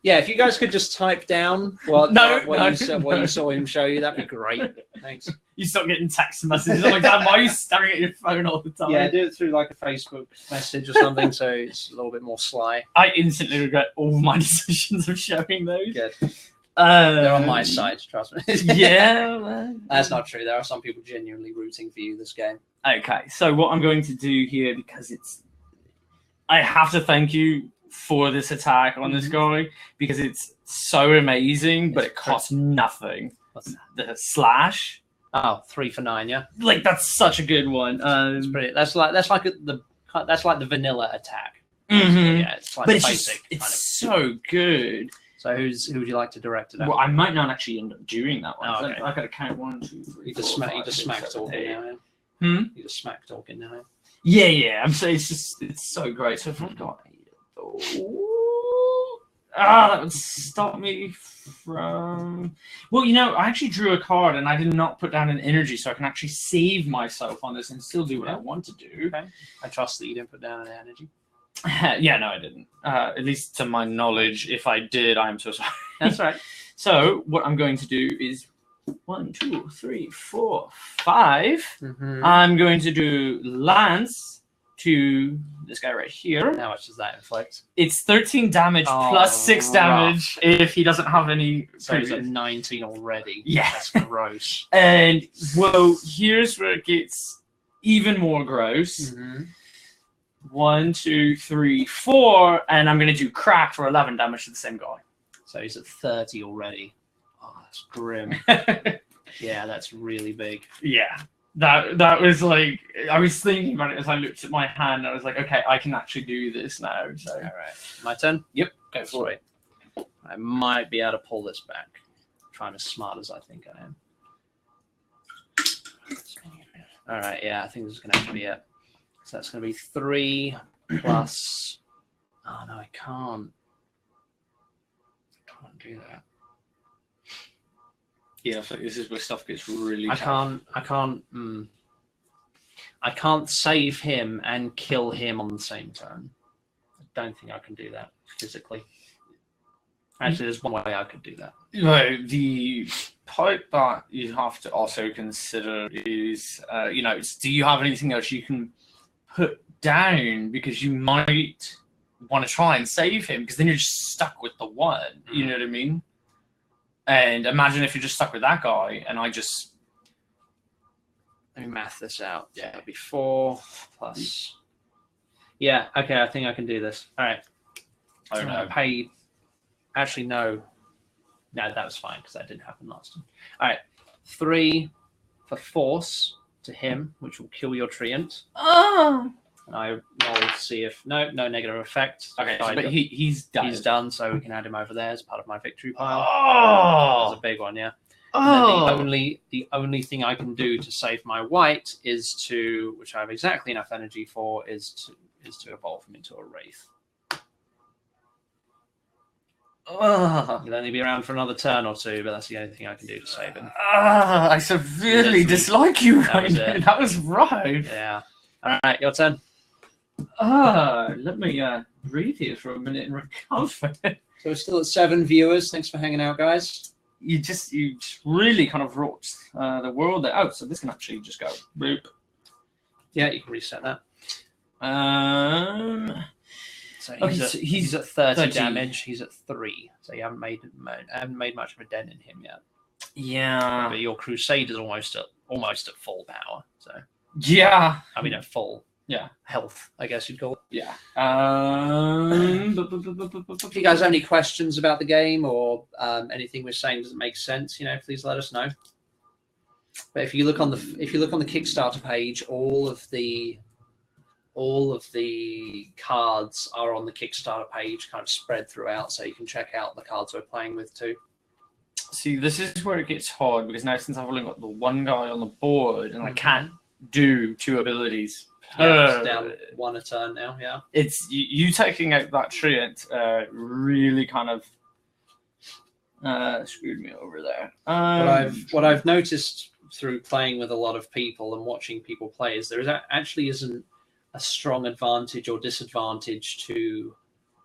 S1: Yeah, if you guys could just type down what you saw him show you, that'd be great. Thanks.
S2: You start getting text messages. I'm like, Dad, why are you staring at your phone all the time?
S1: Yeah, do it through like a Facebook message or something, so it's a little bit more sly.
S2: I instantly regret all my decisions of showing those.
S1: Good. They're on my side, trust me.
S2: Yeah.
S1: That's not true. There are some people genuinely rooting for you this game.
S2: Okay, so what I'm going to do here, because I have to thank you for this attack on this guy, because it's so amazing, but it costs nothing.
S1: What's
S2: the slash?
S1: Oh, 3 for 9, yeah.
S2: Like, that's such a good one.
S1: It's pretty. That's like the vanilla attack.
S2: Mm-hmm.
S1: Yeah, it's like
S2: but
S1: the
S2: it's
S1: basic.
S2: just, it's so good.
S1: So who would you like to direct it at?
S2: Well, I might not actually end up doing that one.
S1: Oh, okay.
S2: I got to count 1, 2, 3.
S1: You just smack talking now. Yeah?
S2: Hmm.
S1: You just smack talking now.
S2: Yeah. I'm saying it's so great. So if I've got that would stop me from. Well, I actually drew a card and I did not put down an energy, so I can actually save myself on this and still do what I want to do.
S1: Okay. I trust that you didn't put down an energy.
S2: Yeah, no, I didn't. At least to my knowledge. If I did, I'm so sorry.
S1: That's right.
S2: So what I'm going to do is 1, 2, 3, 4, 5.
S1: Mm-hmm.
S2: I'm going to do Lance to this guy right here.
S1: How much does that inflict?
S2: It's 13 damage plus 6 damage if he doesn't have any.
S1: So he's at 19 already.
S2: Yeah.
S1: That's gross.
S2: And, well, here's where it gets even more gross.
S1: Mm-hmm.
S2: 1, 2, 3, 4, and I'm going to do crack for 11 damage to the same guy.
S1: So he's at 30 already. Oh, that's grim. Yeah, that's really big.
S2: Yeah. That was like, I was thinking about it as I looked at my hand. I was like, okay, I can actually do this now. So,
S1: all right, my turn.
S2: Yep,
S1: go for it. I might be able to pull this back. I'm trying as smart as I think I am. All right, yeah, I think this is going to have to be it. So that's going to be 3 plus. Oh no, I can't. I can't do that.
S2: Yeah, so this is where stuff gets really tough.
S1: I can't save him and kill him on the same turn. I don't think I can do that physically. Actually, there's one way I could do that.
S2: The part that you have to also consider is, do you have anything else you can put down, because you might want to try and save him, because then you're just stuck with the one. You know what I mean? And imagine if you're just stuck with that guy, and I just...
S1: Let me math this out. Yeah, it'd be 4 plus... Yeah, okay, I think I can do this. All right.
S2: Oh, no.
S1: I paid... Actually, no. No, that was fine, because that didn't happen last time. All right. 3 for force to him, which will kill your treant.
S2: Oh!
S1: And I roll to see if... No negative effect.
S2: Okay, but he's done.
S1: He's done, so we can add him over there as part of my victory pile.
S2: Oh!
S1: That's a big one, yeah.
S2: Oh!
S1: And then the only thing I can do to save my white is to, which I have exactly enough energy for, is to evolve him into a wraith. He'll only be around for another turn or two, but that's the only thing I can do to save him.
S2: I severely dislike you
S1: That
S2: right
S1: was
S2: now.
S1: it.
S2: That was right.
S1: Yeah. All right, your turn.
S2: Let me breathe here for a minute and recover.
S1: So we're still at 7 viewers. Thanks for hanging out, guys.
S2: You just really kind of rocked the world there. Oh, so this can actually just go boop.
S1: Yeah, you can reset that. So he's at 30 damage. He's at 3. So you haven't made much of a dent in him yet.
S2: Yeah.
S1: But your Crusader's almost at full power. So
S2: yeah.
S1: I mean at full.
S2: Yeah.
S1: Health, I guess you'd call it.
S2: Yeah.
S1: If you guys have any questions about the game or anything we're saying doesn't make sense, please let us know. But if you look on the Kickstarter page, all of the cards are on the Kickstarter page, kind of spread throughout, so you can check out the cards we're playing with too.
S2: See, this is where it gets hard because now since I've only got the one guy on the board and I can't do 2 abilities.
S1: It's down 1 a turn now. Yeah,
S2: it's you taking out that treant really kind of screwed me over there.
S1: What I've noticed through playing with a lot of people and watching people play is there actually isn't a strong advantage or disadvantage to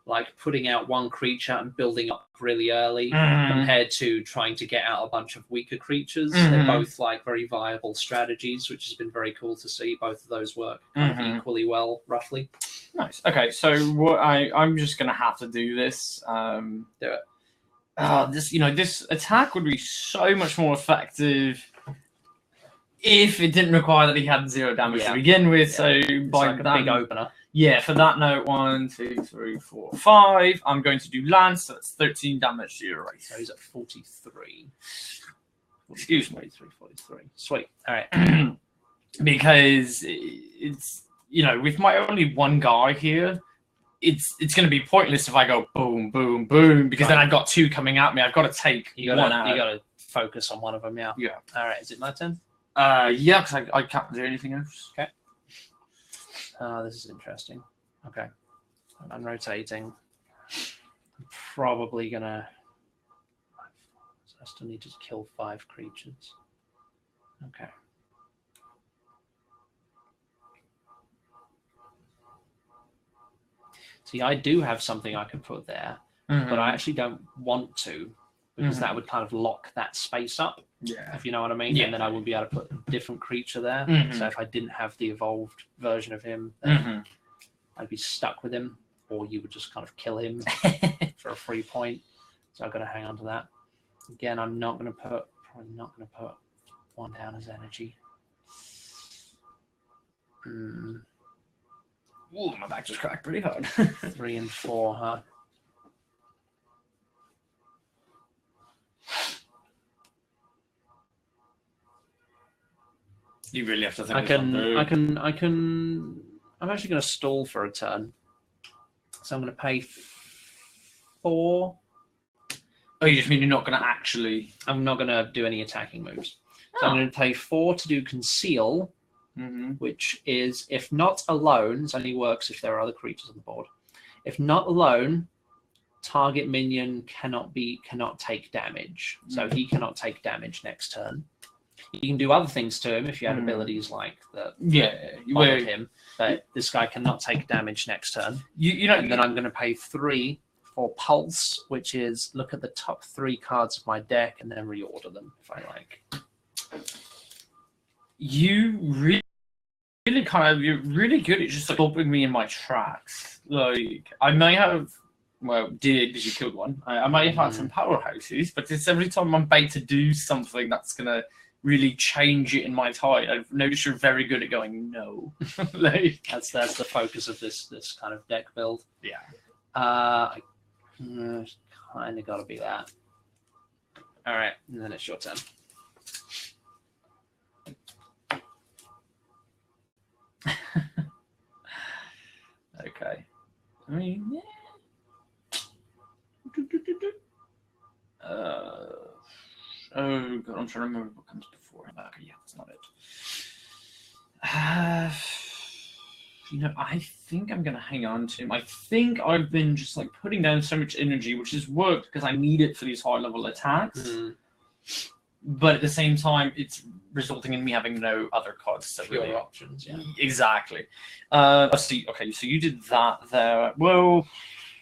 S1: like putting out one creature and building up really early compared to trying to get out a bunch of weaker creatures. They're both like very viable strategies, which has been very cool to see. Both of those work kind of equally well, roughly.
S2: Nice. Okay, so what I'm just gonna have to do this.
S1: Do it.
S2: This attack would be so much more effective if it didn't require that he had 0 damage to begin with. So by
S1: like a big opener.
S2: Yeah, for that note, 1, 2, 3, 4, 5. I'm going to do lance, so that's 13 damage to your race.
S1: So he's at 43.
S2: Excuse me.
S1: 43. Sweet. All right.
S2: Because it's with my only one guy here, it's going to be pointless if I go boom, boom, boom, because then I've got 2 coming at me. I've got to take one out.
S1: You got to focus on one of them. Yeah.
S2: Yeah.
S1: All right. Is it my turn?
S2: Yeah, because I can't do anything else.
S1: Okay. This is interesting. Okay. I'm rotating. I'm probably gonna. So I still need to kill 5 creatures. Okay. See, I do have something I could put there, but I actually don't want to because that would kind of lock that space up.
S2: Yeah.
S1: If you know what I mean.
S2: Yeah.
S1: And then I wouldn't be able to put a different creature there. So if I didn't have the evolved version of him, then I'd be stuck with him, or you would just kind of kill him for a free point. So I've got to hang on to that. Again, I'm probably not going to put 1 down as energy.
S2: Ooh, my back just cracked pretty hard.
S1: 3 and 4, huh?
S2: You really have to think.
S1: I'm actually going to stall for a turn. So I'm going to pay 4.
S2: Oh, you just mean you're not going to actually...
S1: I'm not going to do any attacking moves. So I'm going to pay 4 to do conceal, which is, if not alone, it only works if there are other creatures on the board. If not alone, target minion cannot take damage. So he cannot take damage next turn. You can do other things to him if you had abilities like that. Him, but this guy cannot take damage next turn. And then I'm going to pay 3 for Pulse, which is look at the top 3 cards of my deck and then reorder them if I like.
S2: You really you're really good at just stopping me in my tracks. Like I may have, did because you killed one. I might have had some powerhouses, but it's every time I'm about to do something that's gonna really change it in my tide. I've noticed you're very good at going no. Like
S1: that's the focus of this kind of deck build.
S2: Yeah.
S1: Kind of got to be that. All right, and then it's your turn.
S2: Okay. I mean, yeah. Oh god, I'm trying to remember what comes before. Okay, yeah, that's not it. You know, I think I'm gonna hang on to him. I think I've been just like putting down so much energy, which has worked because I need it for these high level attacks. But at the same time, it's resulting in me having no other cards. So
S1: Pure
S2: really,
S1: options, yeah.
S2: Exactly. See, okay, so you did that there. Well,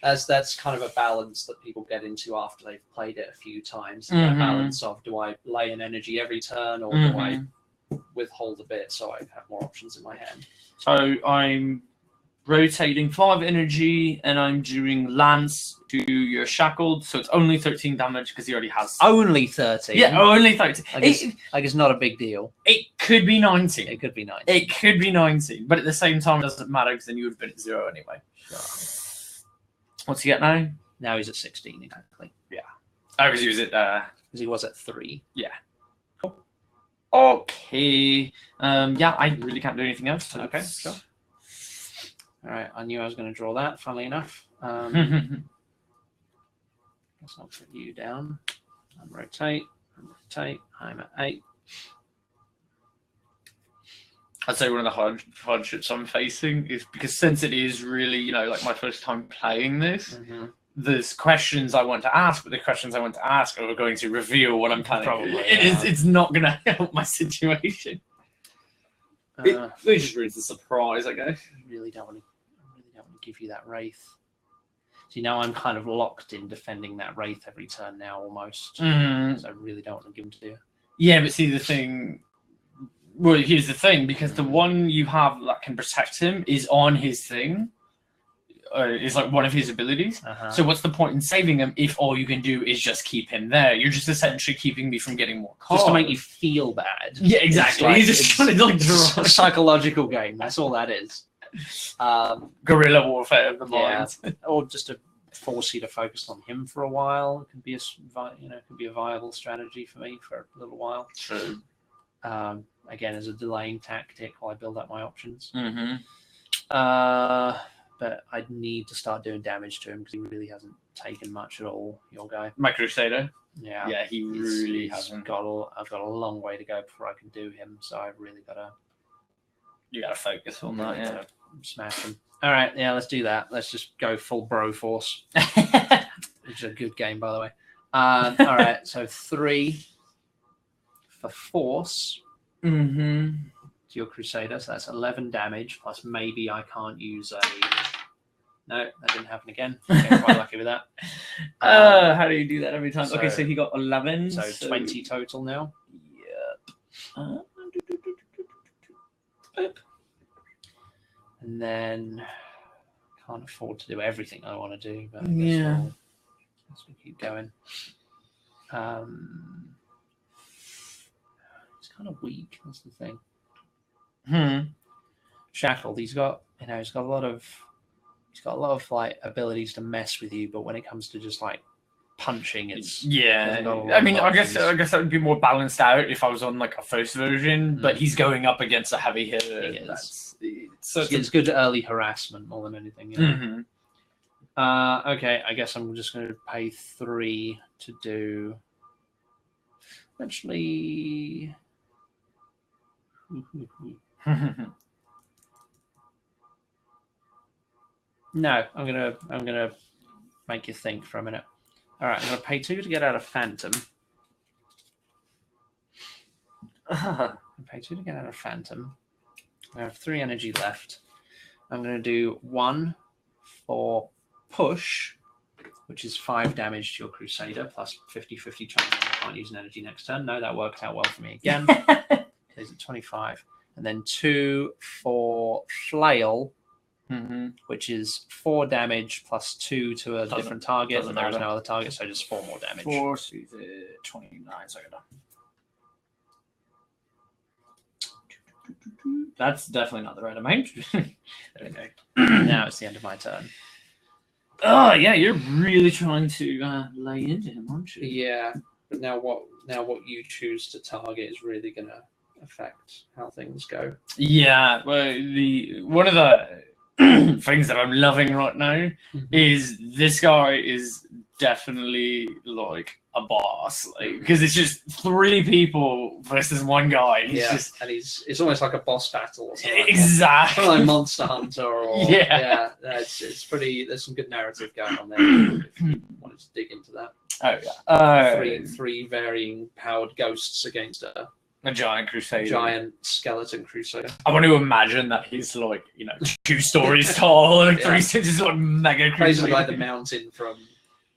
S1: that's kind of a balance that people get into after they've played it a few times. That balance of, do I lay in energy every turn, or do I withhold a bit so I have more options in my hand?
S2: So I'm rotating 5 energy, and I'm doing Lance to your Shackled, so it's only 13 damage because he already has.
S1: Only 13?
S2: Yeah, only 13.
S1: Like it's not a big deal.
S2: It could be 19.
S1: It could be 19.
S2: It could be 19, but at the same time, it doesn't matter because then you would have been at 0 anyway.
S1: Sure.
S2: What's he at now?
S1: Now he's at 16, exactly.
S2: Yeah. Oh, because he was at...
S1: Because he was at 3.
S2: Yeah. Okay. Yeah, I really can't do anything else.
S1: Okay, sure. All right, I knew I was going to draw that, funnily enough. Let's not put you down. Rotate. I'm at 8.
S2: I'd say one of the hardships I'm facing is because since it is really, you know, like my first time playing this, there's questions I want to ask, but the questions I want to ask are going to reveal what I'm planning.
S1: Probably,
S2: It's not going to help my situation. It just ruins the surprise, I guess.
S1: I really don't want to give you that Wraith. See, now I'm kind of locked in defending that Wraith every turn now, almost. So I really don't want to give him to you.
S2: Yeah, but see, the thing... Well, here's the thing, because the one you have that can protect him is on his thing. Is like one of his abilities. So what's the point in saving him if all you can do is just keep him there? You're just essentially keeping me from getting more cards.
S1: Just to make you feel bad.
S2: Yeah, exactly.
S1: Like,
S2: He's just trying to like draw
S1: a psychological game. That's all that is.
S2: Guerrilla warfare of the mind.
S1: Yeah. Or just to force you to focus on him for a while. It can be a viable strategy for me for a little while.
S2: True.
S1: Again, as a delaying tactic while I build up my options. But I'd need to start doing damage to him because he really hasn't taken much at all, your guy.
S2: My Crusader?
S1: Yeah.
S2: Yeah, he really hasn't.
S1: I've got a long way to go before I can do him, so I've really got to...
S2: You got to focus on that, yeah.
S1: Smash him. All right, yeah, let's do that. Let's just go full bro force. Which is a good game, by the way. All right, so 3 for force. To your Crusader, so that's 11 damage, plus maybe I can't use a... No, that didn't happen again. Okay, quite lucky with that.
S2: How do you do that every time?
S1: So,
S2: okay, so he got 11.
S1: So 20 total now.
S2: Yep.
S1: And then can't afford to do everything I want to do, but I guess we'll keep going. It's kind of weak. That's the thing. Shackled. He's got a lot of like abilities to mess with you, but when it comes to just like punching, it's
S2: I mean, I guess that would be more balanced out if I was on like a first version, but he's going up against a heavy hitter.
S1: So it's good early harassment more than anything. Okay, I guess I'm just going to pay 3 to do. Actually. No, I'm gonna make you think for a minute. All right, I'm gonna pay 2 to get out of Phantom. Pay 2 to get out of Phantom. I have 3 energy left. I'm gonna do 1 for push, which is 5 damage to your Crusader, plus 50/50 chance I can't use an energy next turn. No, that worked out well for me again. Is it 25? And then 2 for flail, which is 4 damage plus 2 to a different target. And there is no other target, so just 4 more damage.
S2: 4, so 29. So that's definitely not the right amount.
S1: Okay. Now it's the end of my turn.
S2: Oh yeah, you're really trying to lay into him, aren't you?
S1: Yeah, but now what you choose to target is really gonna affect how things go.
S2: Yeah, well, one of the things that I'm loving right now is this guy is definitely like a boss, like, because it's just 3 people versus 1 guy. He's just,
S1: and it's almost like a boss battle or something.
S2: exactly.
S1: Like Monster Hunter or it's pretty. There's some good narrative going on there if you wanted to dig into that.
S2: Oh yeah.
S1: Three varying powered ghosts against a
S2: giant crusader.
S1: Giant skeleton crusader.
S2: I want to imagine that he's like, 2 stories tall, like 3 stages, like mega crusader.
S1: Basically like the mountain from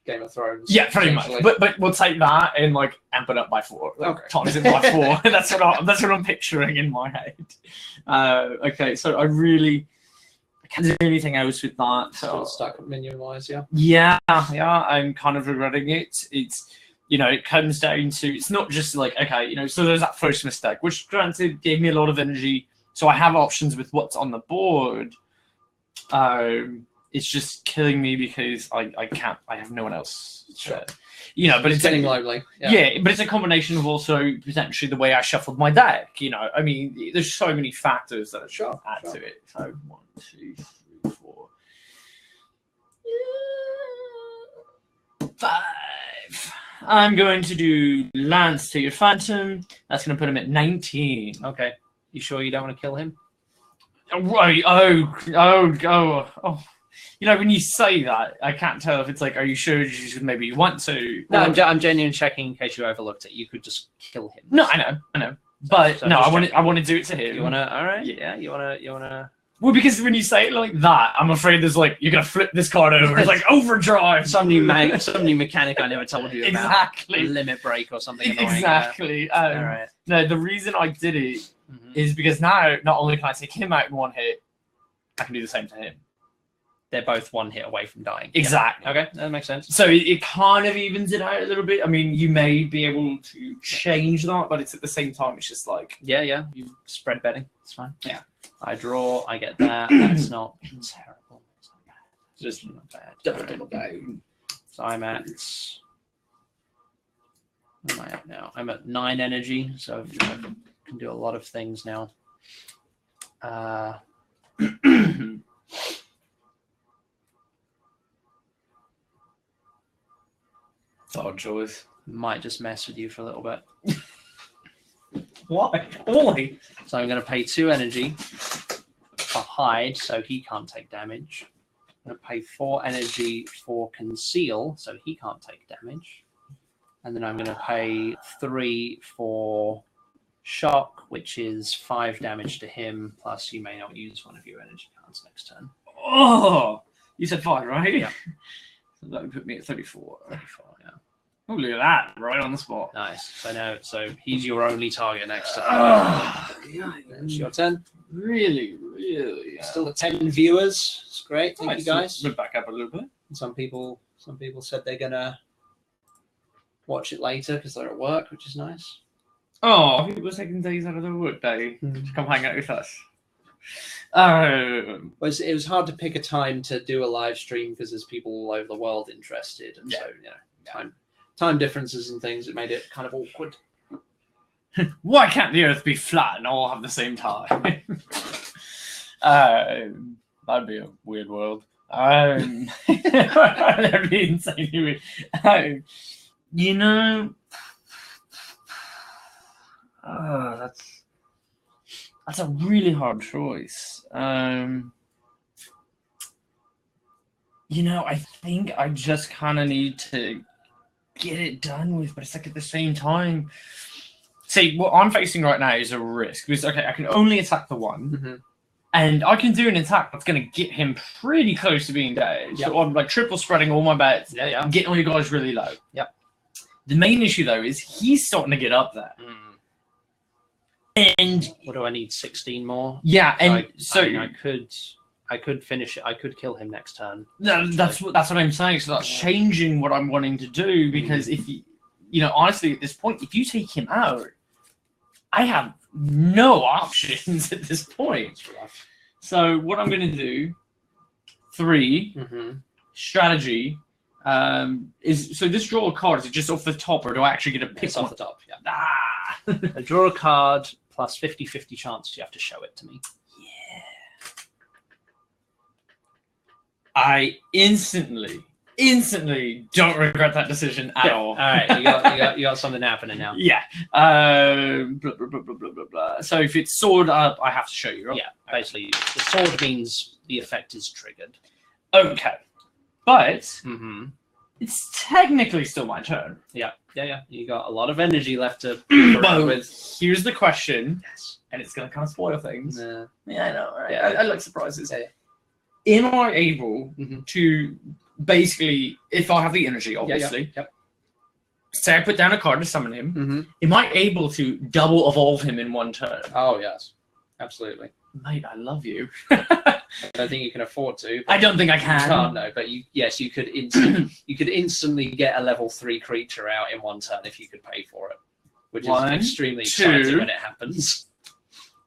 S1: Game of Thrones.
S2: Yeah, pretty much. But we'll take that and like amp it up by 4. Like, times it by 4. That's what I'm picturing in my head. Okay, so I can't do anything else with that.
S1: Still stuck minion wise, yeah.
S2: Yeah, I'm kind of regretting it. It's it comes down to, it's not just like, okay, so there's that first mistake, which granted gave me a lot of energy. So I have options with what's on the board. It's just killing me because I can't. I have no one else.
S1: Sure.
S2: But it's
S1: getting lonely.
S2: Yeah, but it's a combination of also potentially the way I shuffled my deck. I mean, there's so many factors that add to it. So 1, 2, 3, 4, 5. I'm going to do Lance to your Phantom. That's going to put him at 19.
S1: Okay. You sure you don't want to kill him?
S2: Right. Oh. When you say that, I can't tell if it's like, are you sure maybe you want to?
S1: No, I'm genuinely checking in case you overlooked it. You could just kill him.
S2: No, I know. But so no, I want to do it to him.
S1: You want to? All right. Yeah. You want to?
S2: Well, because when you say it like that, I'm afraid there's like, you're gonna flip this card over. It's like overdrive.
S1: Some new mechanic I never told you about.
S2: Exactly.
S1: Limit break or something.
S2: Exactly. All right. No, the reason I did it is because now not only can I take him out in 1 hit, I can do the same to him.
S1: They're both 1 hit away from dying.
S2: Exactly.
S1: Yeah. Okay, that makes sense.
S2: So it kind of evens it out a little bit. I mean, you may be able to change that, but it's at the same time, it's just like...
S1: Yeah. You spread betting. It's fine.
S2: Yeah.
S1: I draw, I get that. That's not terrible. It's not bad. It's just not bad. So I'm at... Where am I at now? I'm at 9 energy, so I can do a lot of things now.
S2: Odd choice.
S1: Might just mess with you for a little bit.
S2: Why? Only.
S1: So I'm going to pay 2 energy for hide, so he can't take damage. I'm going to pay 4 energy for conceal, so he can't take damage. And then I'm going to pay 3 for shock, which is 5 damage to him, plus you may not use one of your energy cards next turn.
S2: Oh! You said 5, right?
S1: Yeah.
S2: So that would put me at 34.
S1: 34, yeah.
S2: Oh, look at that. Right on the spot.
S1: Nice. So he's your only target next turn.
S2: Yeah.
S1: It's your turn.
S2: Really.
S1: Still at 10 viewers. It's great. Thank you, guys.
S2: We're back up a little bit.
S1: Some people said they're going to watch it later because they're at work, which is nice.
S2: Oh, people are taking days out of their work day to come hang out with us.
S1: It was hard to pick a time to do a live stream because there's people all over the world interested, and so time differences and things, it made it kind of awkward.
S2: Why can't the Earth be flat and all have the same time? That'd be a weird world. That'd be insanely weird. That's a really hard choice. I think I just kind of need to get it done with, but it's like at the same time. See, what I'm facing right now is a risk because I can only attack the one, and I can do an attack that's going to get him pretty close to being dead. Yep. So I'm like triple spreading all my bets, getting all you guys really low.
S1: Yep.
S2: The main issue though is he's starting to get up there. And
S1: what do I need? 16 more.
S2: Yeah, and
S1: I could finish it. I could kill him next turn.
S2: That's what I'm saying. So that's changing what I'm wanting to do because if honestly at this point, if you take him out, I have no options at this point. So what I'm going to do, 3 strategy. Is so this draw a card, is it just off the top or do I actually get a pick?
S1: It's off the top, yeah. I draw a card plus 50-50 chance you have to show it to me.
S2: Yeah. I instantly instantly don't regret that decision at all.
S1: All right, you got something happening now.
S2: Yeah. Blah, blah, blah, blah, blah, blah, blah. So if it's sword up, I have to show you, right?
S1: Yeah, basically, the sword means the effect is triggered.
S2: Okay. But
S1: Mm-hmm.
S2: it's technically still my turn.
S1: Yeah. You got a lot of energy left to
S2: But
S1: with.
S2: here's the question,
S1: Yes.
S2: and it's going to kind of spoil things.
S1: Yeah.
S2: Yeah, I know, right?
S1: Yeah.
S2: I like surprises.
S1: Yeah.
S2: Am I able to basically, if I have the energy, obviously,
S1: Yep.
S2: say I put down a card to summon him,
S1: Mm-hmm.
S2: am I able to double evolve him in one turn?
S1: Oh yes, absolutely.
S2: Mate, I love you.
S1: I don't think you can afford to.
S2: I don't think I
S1: You can't,
S2: can.
S1: no, but you could instantly get a level 3 creature out in one turn if you could pay for it, which
S2: One,
S1: is extremely
S2: two.
S1: exciting when it happens.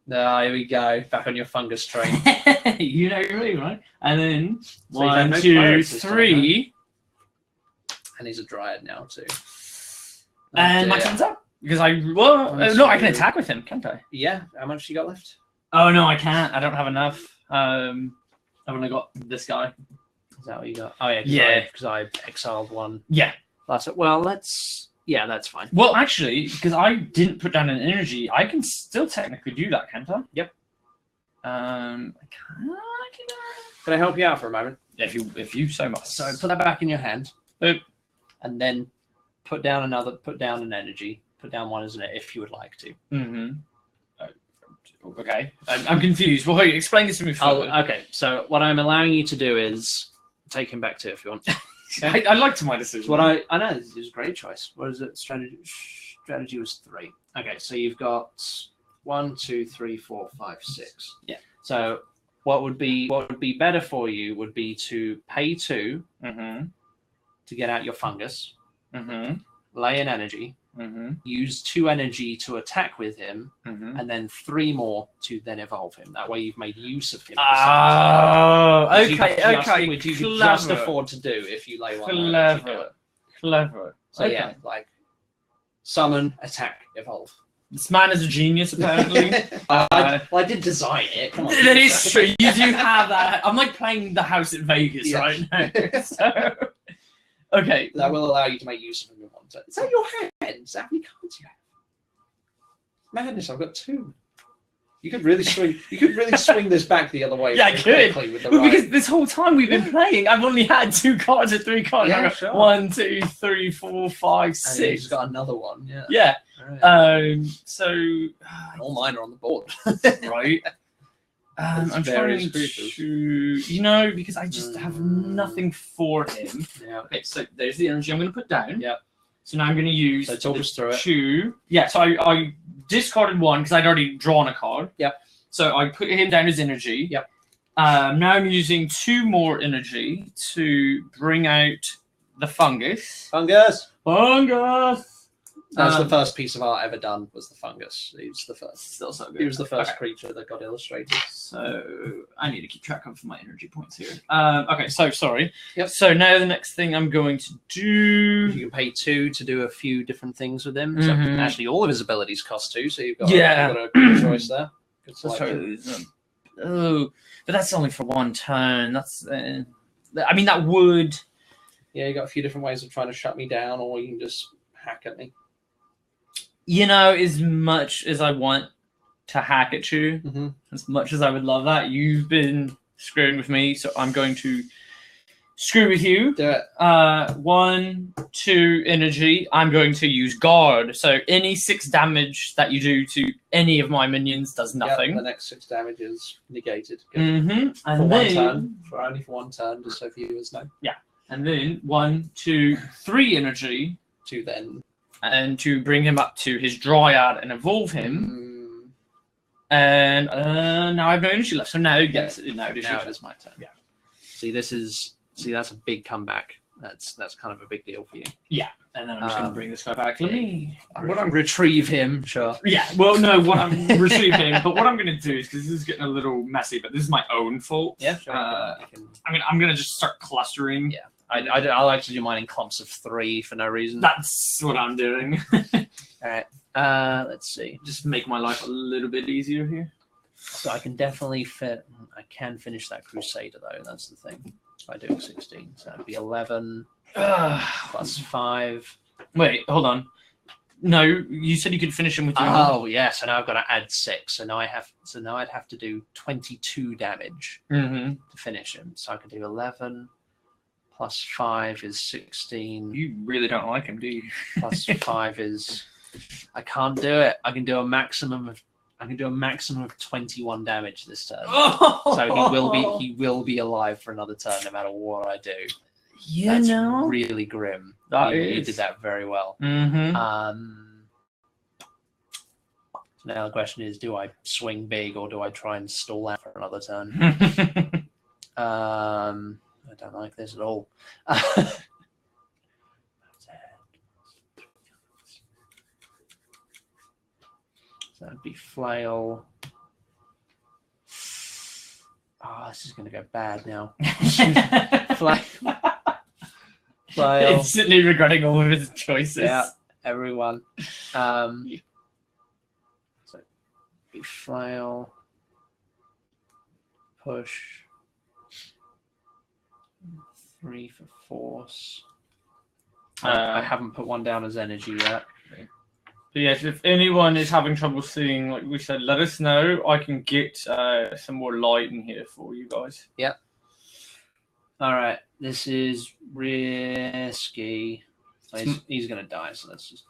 S1: Here we go, back on your fungus train.
S2: You know me, right? And then
S1: So you have
S2: 1,
S1: no
S2: 2,
S1: pirates this time,
S2: 3,
S1: And he's a dryad now too.
S2: and my
S1: dear.
S2: turn's up. Because no, I can attack with him, can't I?
S1: Yeah, how much you got left?
S2: Oh no, I can't. I don't have enough. I've only got this guy.
S1: Is that what you got? Oh yeah,
S2: Yeah.
S1: because I exiled one.
S2: Yeah.
S1: Well, that's fine.
S2: Well, actually, because I didn't put down an energy, I can still technically do that, can't I?
S1: Yep.
S2: I
S1: Can I help you out for a moment?
S2: if you so much.
S1: So put that back in your hand,
S2: Oop.
S1: and then put down an energy. Put down one, isn't it? If you would like to.
S2: Mm-hmm. Okay, I'm confused. Well, wait, explain this to me further.
S1: Okay, so what I'm allowing you to do is take him back to if you want.
S2: I liked my decision.
S1: What I know this is a great choice. What is it? Strategy was 3. Okay, so you've got 1, 2, 3, 4, 5, 6.
S2: Yeah.
S1: So what would be better for you would be to pay 2
S2: Mm-hmm.
S1: to get out your fungus,
S2: Mm-hmm.
S1: lay an energy,
S2: Mm-hmm.
S1: use 2 energy to attack with him,
S2: Mm-hmm.
S1: and then 3 more to then evolve him. That way you've made use of him.
S2: Oh,
S1: Which you
S2: okay,
S1: could just-
S2: okay.
S1: Which you could
S2: Clever.
S1: just afford to do if you lay one. energy to it.
S2: Clever.
S1: So
S2: Okay.
S1: yeah, like summon, attack, evolve.
S2: This man is a genius, apparently.
S1: I did design it. Come on.
S2: That is true. You do have that. I'm like playing the house in Vegas
S1: Yeah.
S2: right now. So, okay.
S1: That will allow you to make use of them in one turn. Is that your hand? Is that how many cards you have? Madness! I've got 2. You could really swing. You could really swing this back the other way.
S2: Yeah, I
S1: very
S2: could.
S1: quickly with the
S2: Well,
S1: right.
S2: because this whole time we've been playing, I've only had 2 cards or 3 cards.
S1: Yeah,
S2: I've got
S1: sure.
S2: 1, 2, 3, 4, 5,
S1: And
S2: 6.
S1: he's got another one. Yeah.
S2: Yeah.
S1: Right.
S2: So
S1: All mine are on the board.
S2: right. I'm
S1: various
S2: trying
S1: creatures.
S2: to, because I just have nothing for him.
S1: Yeah.
S2: Okay, so there's the energy I'm going to put down.
S1: Yeah.
S2: So now I'm going to use
S1: So talk
S2: the
S1: us through it.
S2: 2. Yeah, so I discarded 1 because I'd already drawn a card.
S1: Yep.
S2: So I put him down as energy.
S1: Yep.
S2: Now I'm using 2 more energy to bring out the fungus.
S1: Fungus.
S2: Fungus!
S1: That's the first piece of art ever done. Was the fungus? He was the first.
S2: Still so good.
S1: He was the first
S2: Okay.
S1: creature that got illustrated.
S2: So I need to keep track of my energy points here. Okay, so sorry.
S1: Yep.
S2: So now the next thing I'm going to do.
S1: You can pay 2 to do a few different things with him. So
S2: Mhm.
S1: actually, all of his abilities cost 2. So you've got
S2: Yeah.
S1: you've got a good choice there. Good selection.
S2: Oh, but that's only for 1 turn. That's. I mean, that would.
S1: Yeah, you got a few different ways of trying to shut me down, or you can just hack at me.
S2: As much as I want to hack at you,
S1: Mm-hmm.
S2: as much as I would love that, you've been screwing with me, so I'm going to screw with you.
S1: Do it.
S2: 1, 2 energy. I'm going to use guard. So any 6 damage that you do to any of my minions does
S1: Yep,
S2: nothing.
S1: the next 6 damage is negated. Good.
S2: Mm-hmm.
S1: For
S2: And
S1: one
S2: then,
S1: turn. Only for 1 turn, just so viewers know.
S2: 1, 2, 3 energy,
S1: To then.
S2: and to bring him up to his dryad and evolve him.
S1: Mm,
S2: And now I have no energy left. So now, yes, now it is
S1: now
S2: your
S1: it
S2: turn.
S1: is my turn.
S2: Yeah.
S1: See, that's a big comeback. That's kind of a big deal for you.
S2: And then I'm just going to bring this guy back. Let me.
S1: I'm gonna retrieve him. Sure.
S2: Yeah, well, no, what I'm retrieving, but what I'm going to do is, because this is getting a little messy, but this is my own fault.
S1: Yeah. Sure.
S2: I'm going to just start clustering.
S1: Yeah. I like to do mine in clumps of 3 for no reason.
S2: That's what I'm doing.
S1: All right. Let's see.
S2: Just make my life a little bit easier here.
S1: So I can definitely fit. I can finish that Crusader though. That's the thing. If I do 16, so that'd be 11 plus 5.
S2: Wait, hold on. No, you said you could finish him with your.
S1: Oh yeah, so now I've got to add 6. So now I'd have to do 22 damage to finish him. So I could do 11 plus 5 is 16.
S2: You really don't like him, do you?
S1: Plus 5 is. I can't do it. I can do a maximum of 21 damage this turn. So he will be alive for another turn no matter what I do.
S2: Yeah,
S1: That's really grim. You did that very well. So now the question is, do I swing big or do I try and stall out for another turn? I don't like this at all. So that'd be flail. Oh, this is going to go bad now. Flail.
S2: Instantly regretting all of his choices.
S1: Yeah, everyone. So be flail. Push. 3 for force. I haven't put one down as energy yet.
S2: But yes, if anyone is having trouble seeing, like we said, let us know. I can get some more light in here for you guys.
S1: Yep. All right. This is risky. He's going to die, so let's just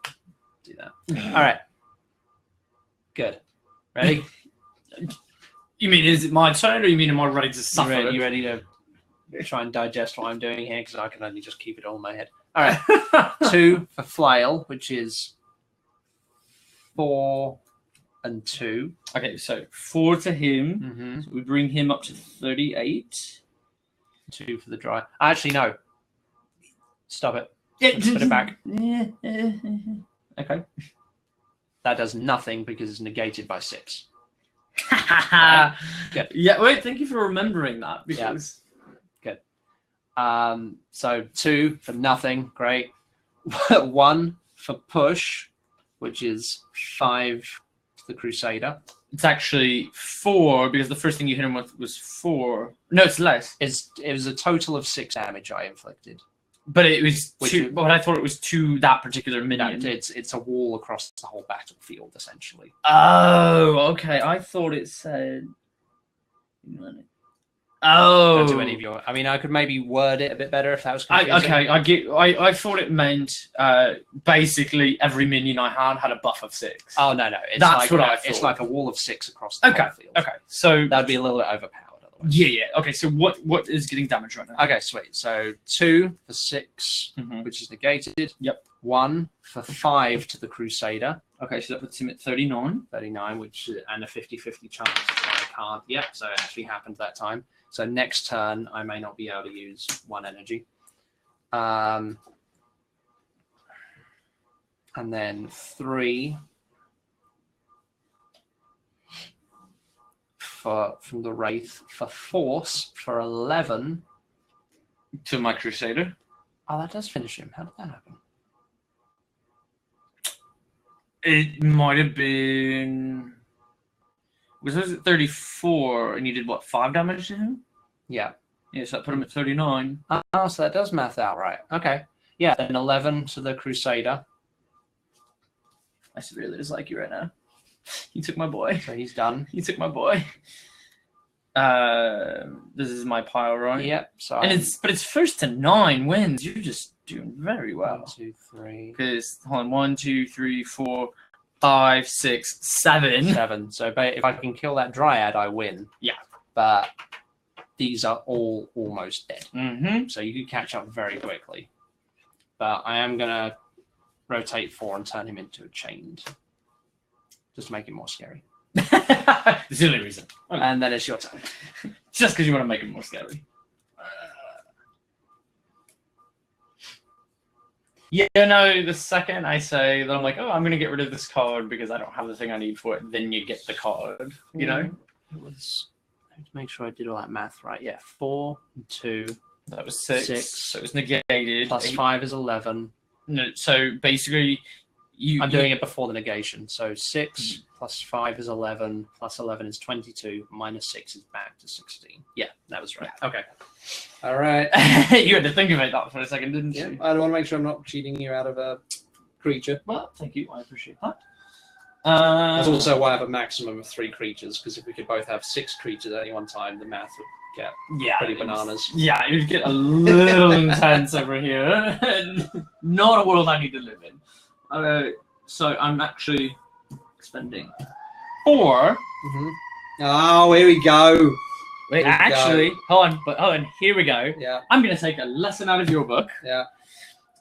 S1: do that. All right. Good. Ready?
S2: You mean, is it my turn, or you mean am I ready to suffer?
S1: You ready to try and digest what I'm doing here? Because I can only just keep it all in my head. All right. 2 for flail, which is 4 and 2.
S2: Okay, so 4 to him. So we bring him up to 38.
S1: 2 for the dry. Actually, no. Stop it. Let's put it back.
S2: Okay.
S1: That does nothing because it's negated by 6. Good.
S2: Yeah, wait, thank you for remembering that. Because...
S1: Yeah. Good. So 2 for nothing. Great. 1 for push, which is 5 to the Crusader.
S2: It's actually 4 because the first thing you hit him with was 4. No, it's less.
S1: It was a total of 6 damage I inflicted.
S2: But it was 2. But I thought it was to that particular minion.
S1: No, it's a wall across the whole battlefield essentially.
S2: Oh, okay. I thought it said. Oh.
S1: Don't do any of your. I mean, I could maybe word it a bit better if that was confusing.
S2: I thought it meant basically every minion I had a buff of 6.
S1: Oh no,
S2: That's what I thought.
S1: It's like a wall of 6 across the battlefield.
S2: Okay, so
S1: that'd be a little bit overpowered otherwise.
S2: Yeah. Okay, so what is getting damaged right now?
S1: Okay, sweet. So 2 for 6, which is negated.
S2: Yep.
S1: 1 for 5 to the Crusader.
S2: Okay, so that puts him at 39.
S1: 39, and a 50-50 chance. I can't. Yep. So it actually happened that time. So next turn, I may not be able to use 1 energy. And then 3 from the Wraith for force for 11.
S2: To my Crusader.
S1: Oh, that does finish him. How did that happen?
S2: It might have been... Was it at 34 and you did what, 5 damage to him?
S1: Yeah.
S2: Yeah, so that put him at 39.
S1: Oh, so that does math out right. Okay. Yeah, then 11 to the Crusader.
S2: I really dislike you right now. You took my boy.
S1: So he's done.
S2: You took my boy. This is my pile, right?
S1: Yep. So
S2: but it's first to 9 wins. You're just doing very well.
S1: 1, 2, 3.
S2: Because hold on, 1, 2, 3, 4, 5, 6, 7.
S1: 7. So if I can kill that Dryad, I win.
S2: Yeah.
S1: But these are all almost dead.
S2: Mm-hmm.
S1: So you can catch up very quickly. But I am gonna rotate 4 and turn him into a chained. Just to make it more scary.
S2: That's the only reason.
S1: Okay. And then it's your turn.
S2: Just because you want to make it more scary. Yeah, no, the second I say that I'm like, oh, I'm going to get rid of this card because I don't have the thing I need for it, then you get the card, you know?
S1: It was, I have to make sure I did all that math right. Yeah, 4 and 2.
S2: That was 6.
S1: 6.
S2: So it was negated.
S1: Plus
S2: 8.
S1: 5 is 11.
S2: No, so basically,
S1: I'm doing it before the negation. So 6 plus 5 is 11, plus 11 is 22, minus 6 is back to 16. Yeah, that was right.
S2: Yeah.
S1: Okay. All right.
S2: You had to think about that for a second, didn't you?
S1: I want to make sure I'm not cheating you out of a creature.
S2: Well, thank you. I appreciate that.
S1: That's also why I have a maximum of 3 creatures, because if we could both have 6 creatures at any one time, the math would get pretty bananas.
S2: Yeah, you'd get a little intense over here. Not a world I need to live in. So I'm actually spending 4.
S1: Mm-hmm. Oh, here we go.
S2: Wait, actually, hold on. Here we go.
S1: Yeah.
S2: I'm going to take a lesson out of your book.
S1: Yeah.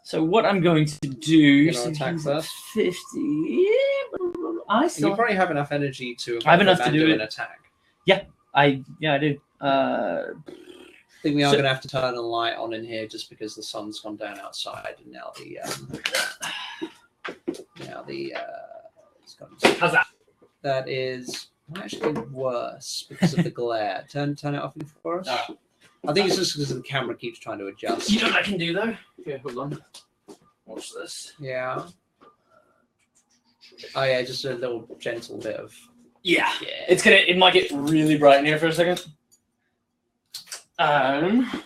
S2: So what I'm going to do...
S1: You're going to attack first?
S2: 50. You
S1: probably have enough energy to...
S2: I have enough to do
S1: an attack.
S2: Yeah, I do.
S1: I think we are going to have to turn the light on in here just because the sun's gone down outside and now it's gone.
S2: How's that?
S1: That is actually worse because of the glare. Turn it off for us.
S2: No.
S1: I think it's just because the camera keeps trying to adjust.
S2: You know what I can do though? Okay, hold on. Watch this.
S1: Yeah. Oh yeah, just a little gentle bit of.
S2: Yeah. It might get really bright in here for a second.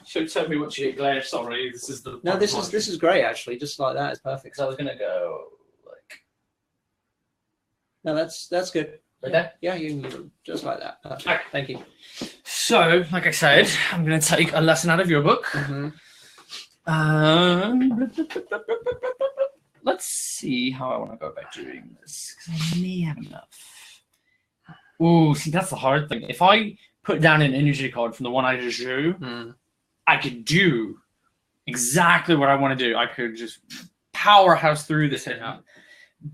S2: Should tell me what you get glare. Sorry, this is the.
S1: No, this is great actually. Just like that, it's perfect.
S2: So I was gonna go like.
S1: No, that's good.
S2: Right there?
S1: Yeah, you can just like that. Perfect. Okay. Thank you.
S2: So, like I said, I'm gonna take a lesson out of your book.
S1: Mm-hmm.
S2: Let's see how I want to go about doing this because I may have enough. Ooh, see, that's the hard thing. If I put down an energy card from the one I just drew, I could do exactly what I want to do. I could just powerhouse through this hit.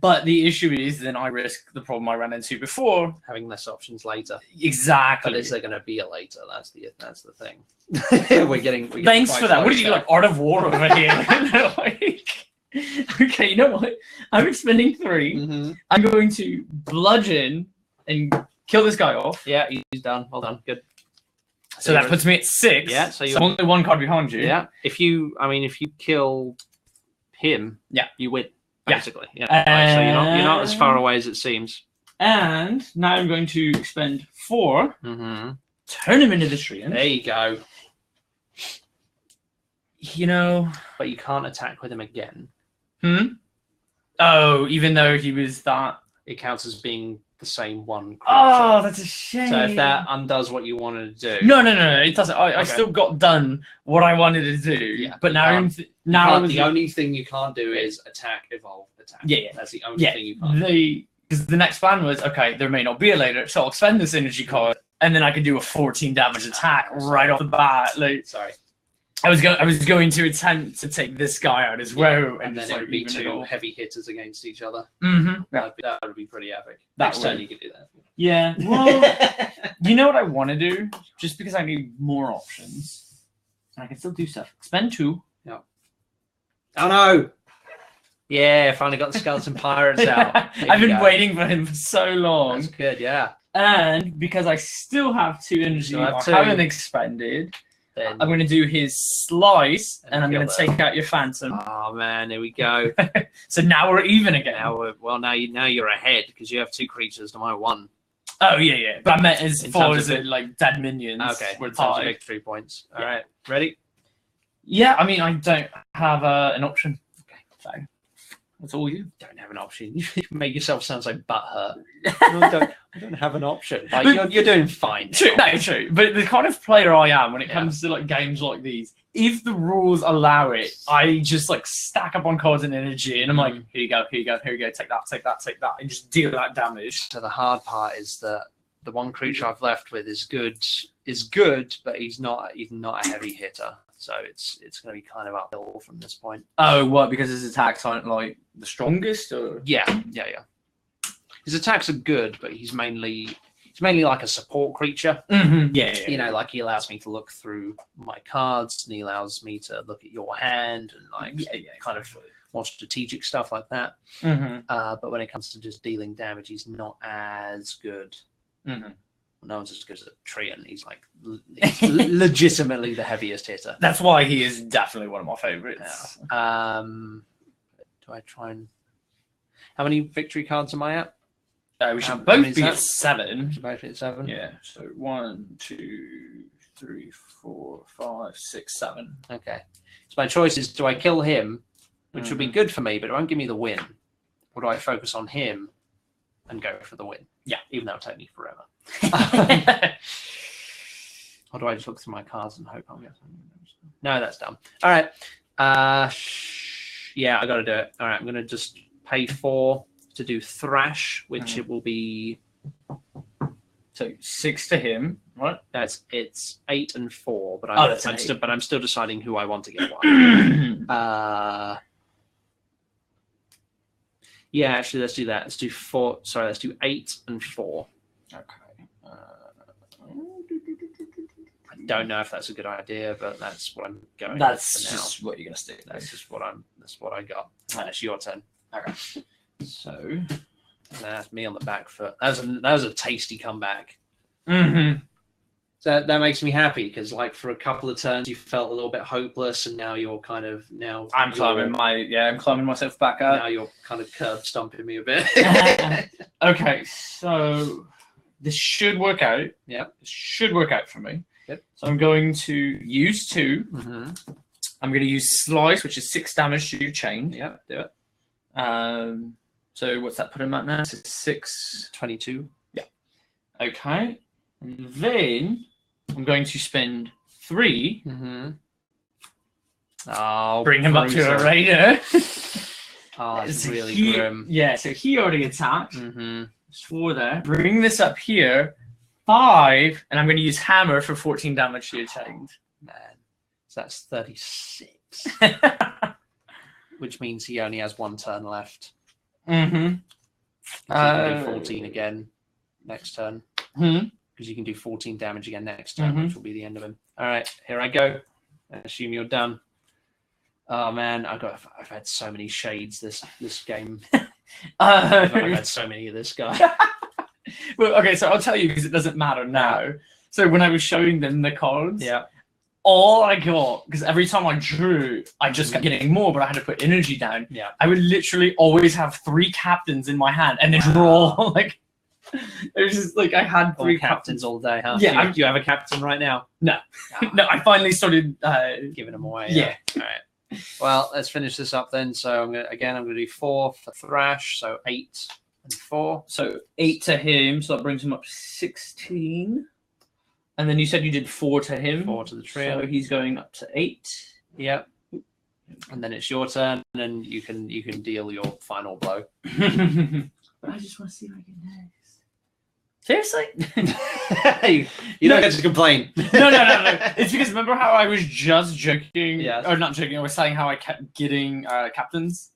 S2: But the issue is then I risk the problem I ran into before.
S1: Having less options later.
S2: Exactly.
S1: But is there going to be a later? That's the thing. we're getting
S2: Thanks for that. What did you like? Art of War over here? Okay, you know what? I'm expending 3.
S1: Mm-hmm.
S2: I'm going to bludgeon and kill this guy off.
S1: Yeah, he's done. Well done. Good.
S2: So that puts me at 6.
S1: Yeah, so you're
S2: only 1 card behind you.
S1: Yeah. If you kill him, you win. Basically, so you're not as far away as it seems.
S2: And now I'm going to expend 4.
S1: Mm-hmm.
S2: Turn him into the Treant.
S1: There you go.
S2: You know,
S1: but you can't attack with him again.
S2: Oh, even though he was that,
S1: it counts as being the same one creature.
S2: Oh, that's a shame.
S1: So if that undoes what you wanted to do,
S2: no, it doesn't. I still got done what I wanted to do.
S1: Yeah,
S2: but now
S1: the only thing you can't do is attack, evolve, attack.
S2: Yeah.
S1: That's the only thing you can't do.
S2: Because the next plan was, okay, there may not be a later, so I'll expend this energy card, and then I can do a 14 damage attack right off the bat.
S1: Sorry.
S2: I was going to attempt to take this guy out as well,
S1: and then it would be 2 heavy hitters against each other.
S2: Mm-hmm.
S1: That would be pretty epic.
S2: Next
S1: turn you could do that.
S2: Yeah. Well, you know what I want to do? Just because I need more options, and I can still do stuff. Spend 2.
S1: Yeah. Oh no! Yeah, finally got the skeleton pirates out.
S2: I've been waiting for him for so long.
S1: That's good, yeah.
S2: And because I still have 2 energy I haven't expended. Then I'm going to do his slice, and I'm going to take out your phantom.
S1: Oh man, there we go.
S2: So now we're even again.
S1: Now you're ahead because you have 2 creatures to my 1.
S2: Oh yeah. But I meant as far as like dead minions.
S1: Okay, we're tied. Victory points. All right, ready?
S2: Yeah, I mean I don't have an option. Okay, so that's all you.
S1: Don't have an option. You make yourself sound so butthurt. I don't have an option. Like, you're doing fine.
S2: True. But the kind of player I am when it comes to like games like these, if the rules allow it, I just like stack up on cards and energy, and I'm like, here you go, take that, and just deal that damage.
S1: So the hard part is that the one creature I've left with is good, but he's not a heavy hitter. So it's going to be kind of uphill from this point.
S2: Oh, what? Because his attacks aren't like the strongest, or
S1: yeah. His attacks are good, but he's mainly like a support creature.
S2: Mm-hmm. Yeah.
S1: You know, like he allows me to look through my cards, and he allows me to look at your hand, and like kind of more strategic stuff like that.
S2: Mm-hmm.
S1: But when it comes to just dealing damage, he's not as good.
S2: Mm-hmm.
S1: No one's as good as a Treant. He's like legitimately the heaviest hitter.
S2: That's why he is definitely one of my favorites.
S1: Yeah. Do I try and? How many victory cards am I at?
S2: We should
S1: How
S2: both
S1: many is
S2: be
S1: that?
S2: at 7.
S1: Should both be at 7.
S2: Yeah. So 1, 2, 3, 4, 5, 6, 7.
S1: Okay. So my choice is: do I kill him, which would be good for me, but it won't give me the win, or do I focus on him and go for the win?
S2: Yeah.
S1: Even though it'll take me forever. Or do I just look through my cards and hope I'll get something? No, that's dumb. All right. Yeah, I got to do it. All right, I'm going to just pay 4 to do Thrash, which it will be.
S2: So 6 to him, right?
S1: No, it's 8 and 4, but
S2: that's an
S1: I'm still deciding who I want to get one. Yeah, actually, let's do that. Let's do 4. Sorry, let's do 8 and 4.
S2: Okay.
S1: I don't know if that's a good idea, but that's what I'm going.
S2: That's
S1: with for now.
S2: just what you're gonna stick.
S1: That's just what I'm. That's what I got. And it's your turn.
S2: Okay. So
S1: That's me on the back foot. That was a tasty comeback.
S2: Mm-hmm.
S1: So that makes me happy because, like, for a couple of turns, you felt a little bit hopeless, and now you're kind of
S2: I'm climbing myself back up.
S1: Now you're kind of curb stomping me a bit.
S2: Okay, so this should work out.
S1: Yeah,
S2: this should work out for me.
S1: Yep.
S2: So I'm going to use 2.
S1: Mm-hmm.
S2: I'm going to use Slice, which is 6 damage to your chain.
S1: Yeah, do it.
S2: So what's that put him at now? So 6.
S1: 22.
S2: Yeah. Okay. And then I'm going to spend 3.
S1: Mm-hmm. Oh,
S2: bring him up to a raider.
S1: Oh, that's really grim.
S2: Yeah, so he already attacked.
S1: Mm-hmm.
S2: There's 4 there. Bring this up here. 5, and I'm going to use Hammer for 14 damage to your chain.
S1: Man, so that's 36. Which means he only has 1 turn left.
S2: Mm-hmm.
S1: You can do 14 again next turn.
S2: Hmm.
S1: Because you can do 14 damage again next turn, which will be the end of him. All right, here I go. I assume you're done. Oh man, I've had so many shades this game. I've had so many of this guy.
S2: Well, okay, so I'll tell you because it doesn't matter now. So when I was showing them the cards,
S1: Yeah.
S2: all I got, because every time I drew, I just kept getting more, but I had to put energy down.
S1: Yeah.
S2: I would literally always have 3 captains in my hand and then draw like. It was just like I had 3
S1: captains all day, huh?
S2: Yeah.
S1: Do you have a captain right now?
S2: No.
S1: Oh,
S2: No, I finally started
S1: giving them away.
S2: Yeah.
S1: All right. Well, let's finish this up then. So I'm gonna do 4 for Thrash. So 8 and 4.
S2: So 8 to him, so that brings him up to 16. And then you said you did 4 to him.
S1: 4 to the trio.
S2: So he's going up to 8.
S1: Yep. And then it's your turn, and you can deal your final blow.
S2: But I just want to see what I get next. Seriously?
S1: you don't get to complain.
S2: No. It's because remember how I was just joking?
S1: Yeah.
S2: Or not joking, I was saying how I kept getting captains.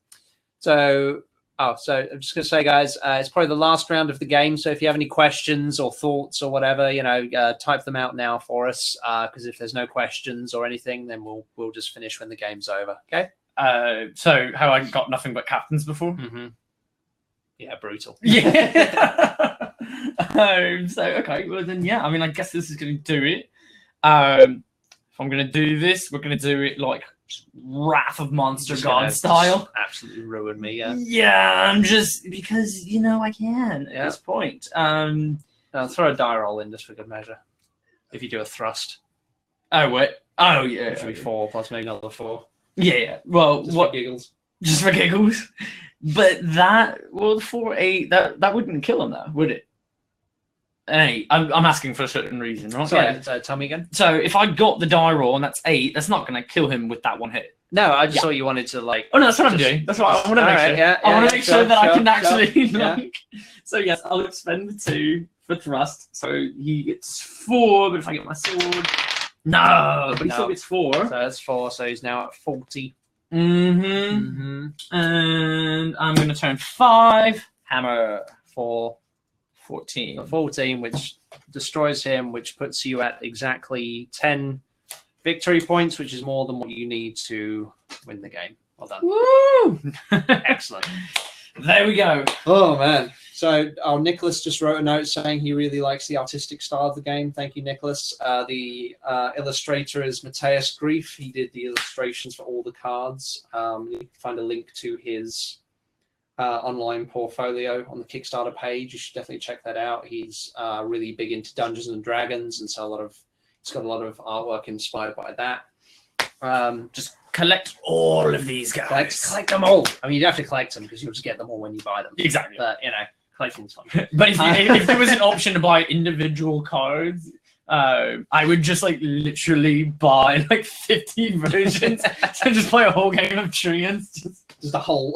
S1: So I'm just going to say, guys, it's probably the last round of the game. So if you have any questions or thoughts or whatever, type them out now for us. Because if there's no questions or anything, then we'll just finish when the game's over. Okay.
S2: So how I got nothing but captains before?
S1: Mm-hmm. Yeah, brutal.
S2: Yeah. So okay, well then yeah. I mean, I guess this is going to do it. If I'm going to do this, we're going to do it like Wrath of Monster God style.
S1: Absolutely ruin me. Yeah.
S2: Yeah, I'm just because I can at this point.
S1: I'll throw a die roll in just for good measure. If you do a thrust.
S2: Oh wait. Oh yeah.
S1: It should be 4 plus maybe another 4.
S2: Yeah. Well,
S1: Just
S2: what?
S1: for giggles.
S2: Just for giggles. But the 4-8 that wouldn't kill him though, would it? Hey, I'm asking for a certain reason, right?
S1: Sorry, tell me again.
S2: So if I got the die roll and that's 8, that's not going to kill him with that 1 hit.
S1: No, I just thought you wanted to like.
S2: Oh no, that's what I'm doing. That's what I want to make sure.
S1: Yeah,
S2: I want to make sure that I can actually
S1: yeah.
S2: So yes, I'll expend the 2 for thrust. So he gets 4, but if I get my sword, no, but he still gets 4.
S1: So that's 4. So he's now at 40.
S2: Mm-hmm. And I'm going to turn 5. Hammer for 14.
S1: 14, which destroys him, which puts you at exactly 10 victory points, which is more than what you need to win the game. Well done.
S2: Woo!
S1: Excellent.
S2: There we go.
S1: Oh, man. So Nicholas just wrote a note saying he really likes the artistic style of the game. Thank you, Nicholas. The illustrator is Mateus Grief. He did the illustrations for all the cards. You can find a link to his online portfolio on the Kickstarter page. You should definitely check that out. He's really big into Dungeons and Dragons, and so he's got a lot of artwork inspired by that.
S2: Just collect all of these guys.
S1: Collect them all. I mean, you have to collect them because you'll just get them all when you buy them.
S2: Exactly.
S1: But collecting's fun.
S2: But if there was an option to buy individual cards, I would just like literally buy like 15 versions and just play a whole game of treants.
S1: Just a whole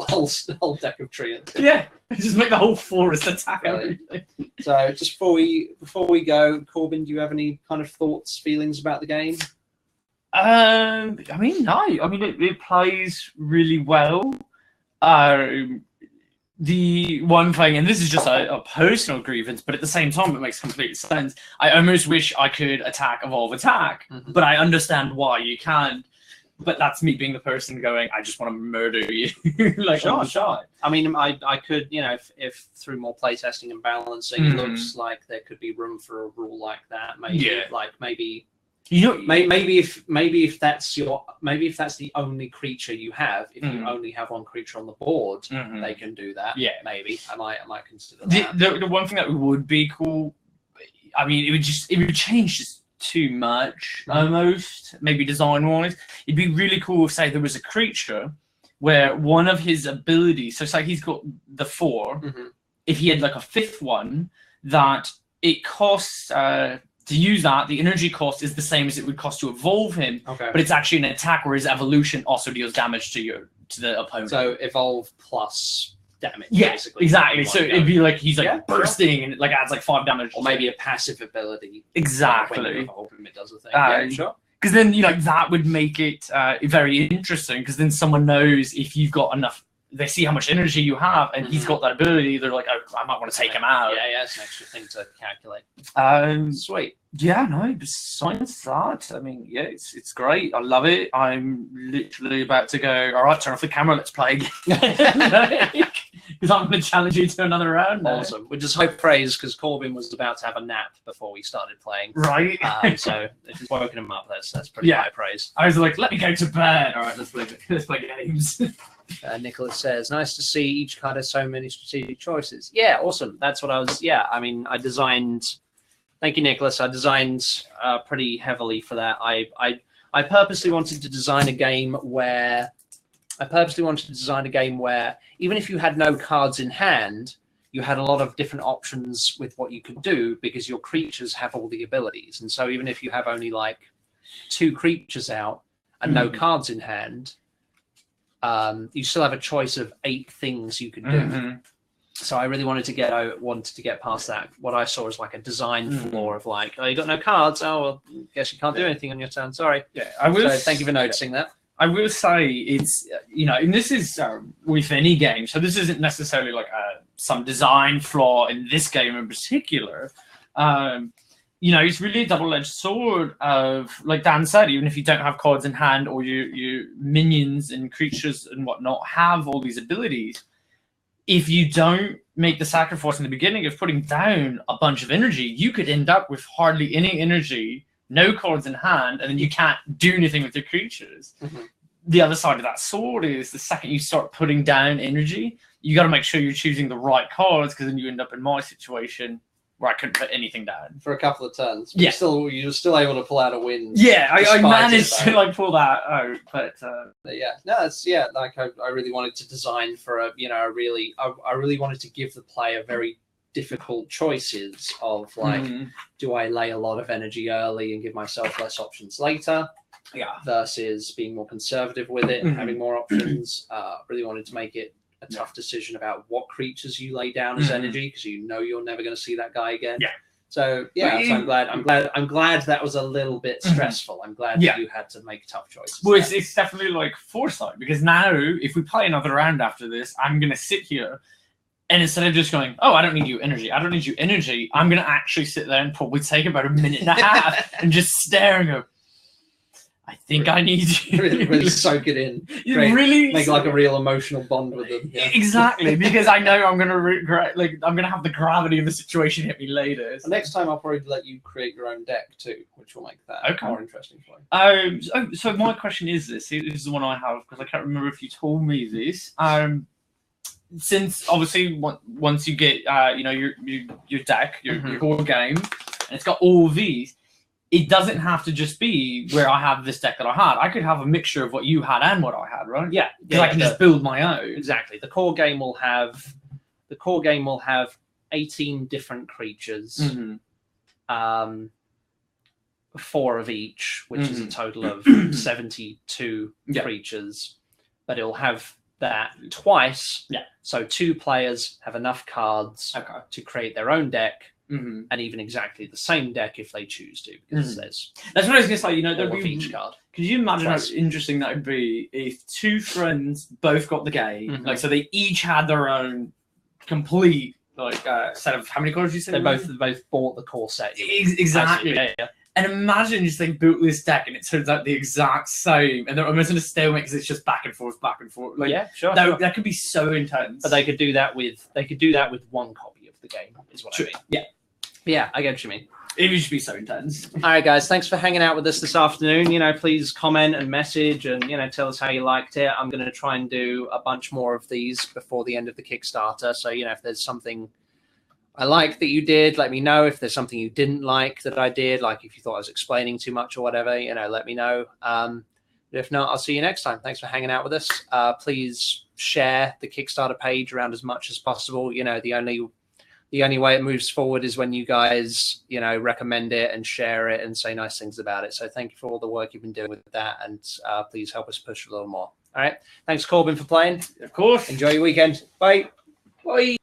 S1: deck of treants.
S2: Yeah, just make the whole forest attack everything.
S1: So just before we go, Corbin, do you have any kind of thoughts, feelings about the game?
S2: I mean, no. I mean, it plays really well. The one thing, and this is just a personal grievance, but at the same time, it makes complete sense. I almost wish I could attack, evolve, attack, but I understand why you can't. But that's me being the person going, I just want to murder you. Like,
S1: sure. I mean, I could, if through more playtesting and balancing, it looks like there could be room for a rule like that. Maybe. Maybe if that's the only creature you have, if you only have one creature on the board, they can do that. Yeah, maybe I might consider that.
S2: The one thing that would be cool, I mean, it would change just too much almost, maybe design wise. It'd be really cool if, say, there was a creature where one of his abilities, so say he's got the 4, if he had like a 5th one, that it costs to use that, the energy cost is the same as it would cost to evolve him, but it's actually an attack where his evolution also deals damage to the opponent.
S1: So evolve plus damage.
S2: Yeah,
S1: basically.
S2: Exactly. So it'd be like he's like bursting and it like adds like 5 damage.
S1: Or maybe a passive ability.
S2: Exactly.
S1: When you evolve him, it does a thing. Yeah, sure.
S2: Because then that would make it very interesting. Because then someone knows if you've got enough. They see how much energy you have, and he's got that ability. They're like, "Oh, I might want to take him out."
S1: Yeah, it's an extra thing to calculate. Sweet.
S2: Yeah, no. Besides that, I mean, yeah, it's great. I love it. I'm literally about to go. All right, turn off the camera. Let's play again. Because I'm going to challenge you to another round. Now.
S1: Awesome. We just hope praise because Corbin was about to have a nap before we started playing.
S2: Right.
S1: So if it's woken him up, that's pretty high praise.
S2: I was like, let me go to bed. All right, let's play games.
S1: Nicholas says, nice to see each card has so many strategic choices. Yeah, awesome. That's what I was. Yeah, I mean, I designed. Thank you, Nicholas. I designed pretty heavily for that. I purposely wanted to design a game where even if you had no cards in hand, you had a lot of different options with what you could do because your creatures have all the abilities. And so even if you have only like 2 creatures out and no cards in hand, you still have a choice of 8 things you could do. So I really wanted to get past that. What I saw was like a design flaw of like, oh, you got no cards. Oh, well, guess you can't do anything on your turn. Sorry.
S2: Yeah, I will.
S1: So thank you for noticing that.
S2: I will say it's and this is with any game. So this isn't necessarily like some design flaw in this game in particular. It's really a double-edged sword of, like Dan said, even if you don't have cards in hand or your minions and creatures and whatnot have all these abilities, if you don't make the sacrifice in the beginning of putting down a bunch of energy, you could end up with hardly any energy, no cards in hand, and then you can't do anything with your creatures. The other side of that sword is the second you start putting down energy, you got to make sure you're choosing the right cards because then you end up in my situation where I couldn't put anything down
S1: for a couple of turns. Yeah, you're still able to pull out a win.
S2: Yeah, I managed to like pull that out, but
S1: yeah, no, it's like I really wanted to design for I really wanted to give the player very difficult choices of like, do I lay a lot of energy early and give myself less options later? Yeah, versus being more conservative with it and having more options. Really wanted to make it a tough decision about what creatures you lay down as energy because you're never going to see that guy again. Yeah. So I'm glad that was a little bit stressful. I'm glad that you had to make tough choices.
S2: Well, it's definitely like foresight because now if we play another round after this, I'm going to sit here and instead of just going, oh, I don't need you energy, I'm going to actually sit there and probably take about a minute and a half and just stare and go, I think I need you.
S1: Really soak it in.
S2: Really
S1: make like a real emotional bond with them. Yeah.
S2: Exactly, because I know I'm gonna regret. Like I'm gonna have the gravity of the situation hit me later.
S1: So next time I'll probably let you create your own deck too, which will make that more interesting for you.
S2: So my question is this is the one I have because I can't remember if you told me this. since obviously once you get your deck, your core game, and it's got all of these, it doesn't have to just be where I have this deck that I had. I could have a mixture of what you had and what I had, right?
S1: Yeah,
S2: because I can just build my own.
S1: Exactly. The core game will have 18 different creatures, 4 of each, which is a total of 72 creatures. But it'll have that twice.
S2: Yeah.
S1: So 2 players have enough cards to create their own deck. And even exactly the same deck if they choose to, because there's
S2: that's what I was gonna say. There'd be
S1: each card.
S2: Could you imagine how interesting that would be if 2 friends both got the game, like so they each had their own complete set of how many cards you said?
S1: They both bought the core set.
S2: Exactly. Yeah. And imagine just they built this deck and it turns out the exact same, and they're almost in a stalemate because it's just back and forth. Like,
S1: yeah, sure.
S2: That could be so intense.
S1: But they could do that with 1 copy of the game. Is what I mean.
S2: Yeah.
S1: Yeah, I get what you mean.
S2: It would just be so intense.
S1: All right, guys. Thanks for hanging out with us this afternoon. Please comment and message and, tell us how you liked it. I'm going to try and do a bunch more of these before the end of the Kickstarter. So, if there's something I like that you did, let me know. If there's something you didn't like that I did, like if you thought I was explaining too much or whatever, let me know. If not, I'll see you next time. Thanks for hanging out with us. Please share the Kickstarter page around as much as possible. The only way it moves forward is when you guys, recommend it and share it and say nice things about it. So thank you for all the work you've been doing with that. And please help us push a little more. All right. Thanks, Corbin, for playing.
S2: Of course.
S1: Enjoy your weekend. Bye.
S2: Bye.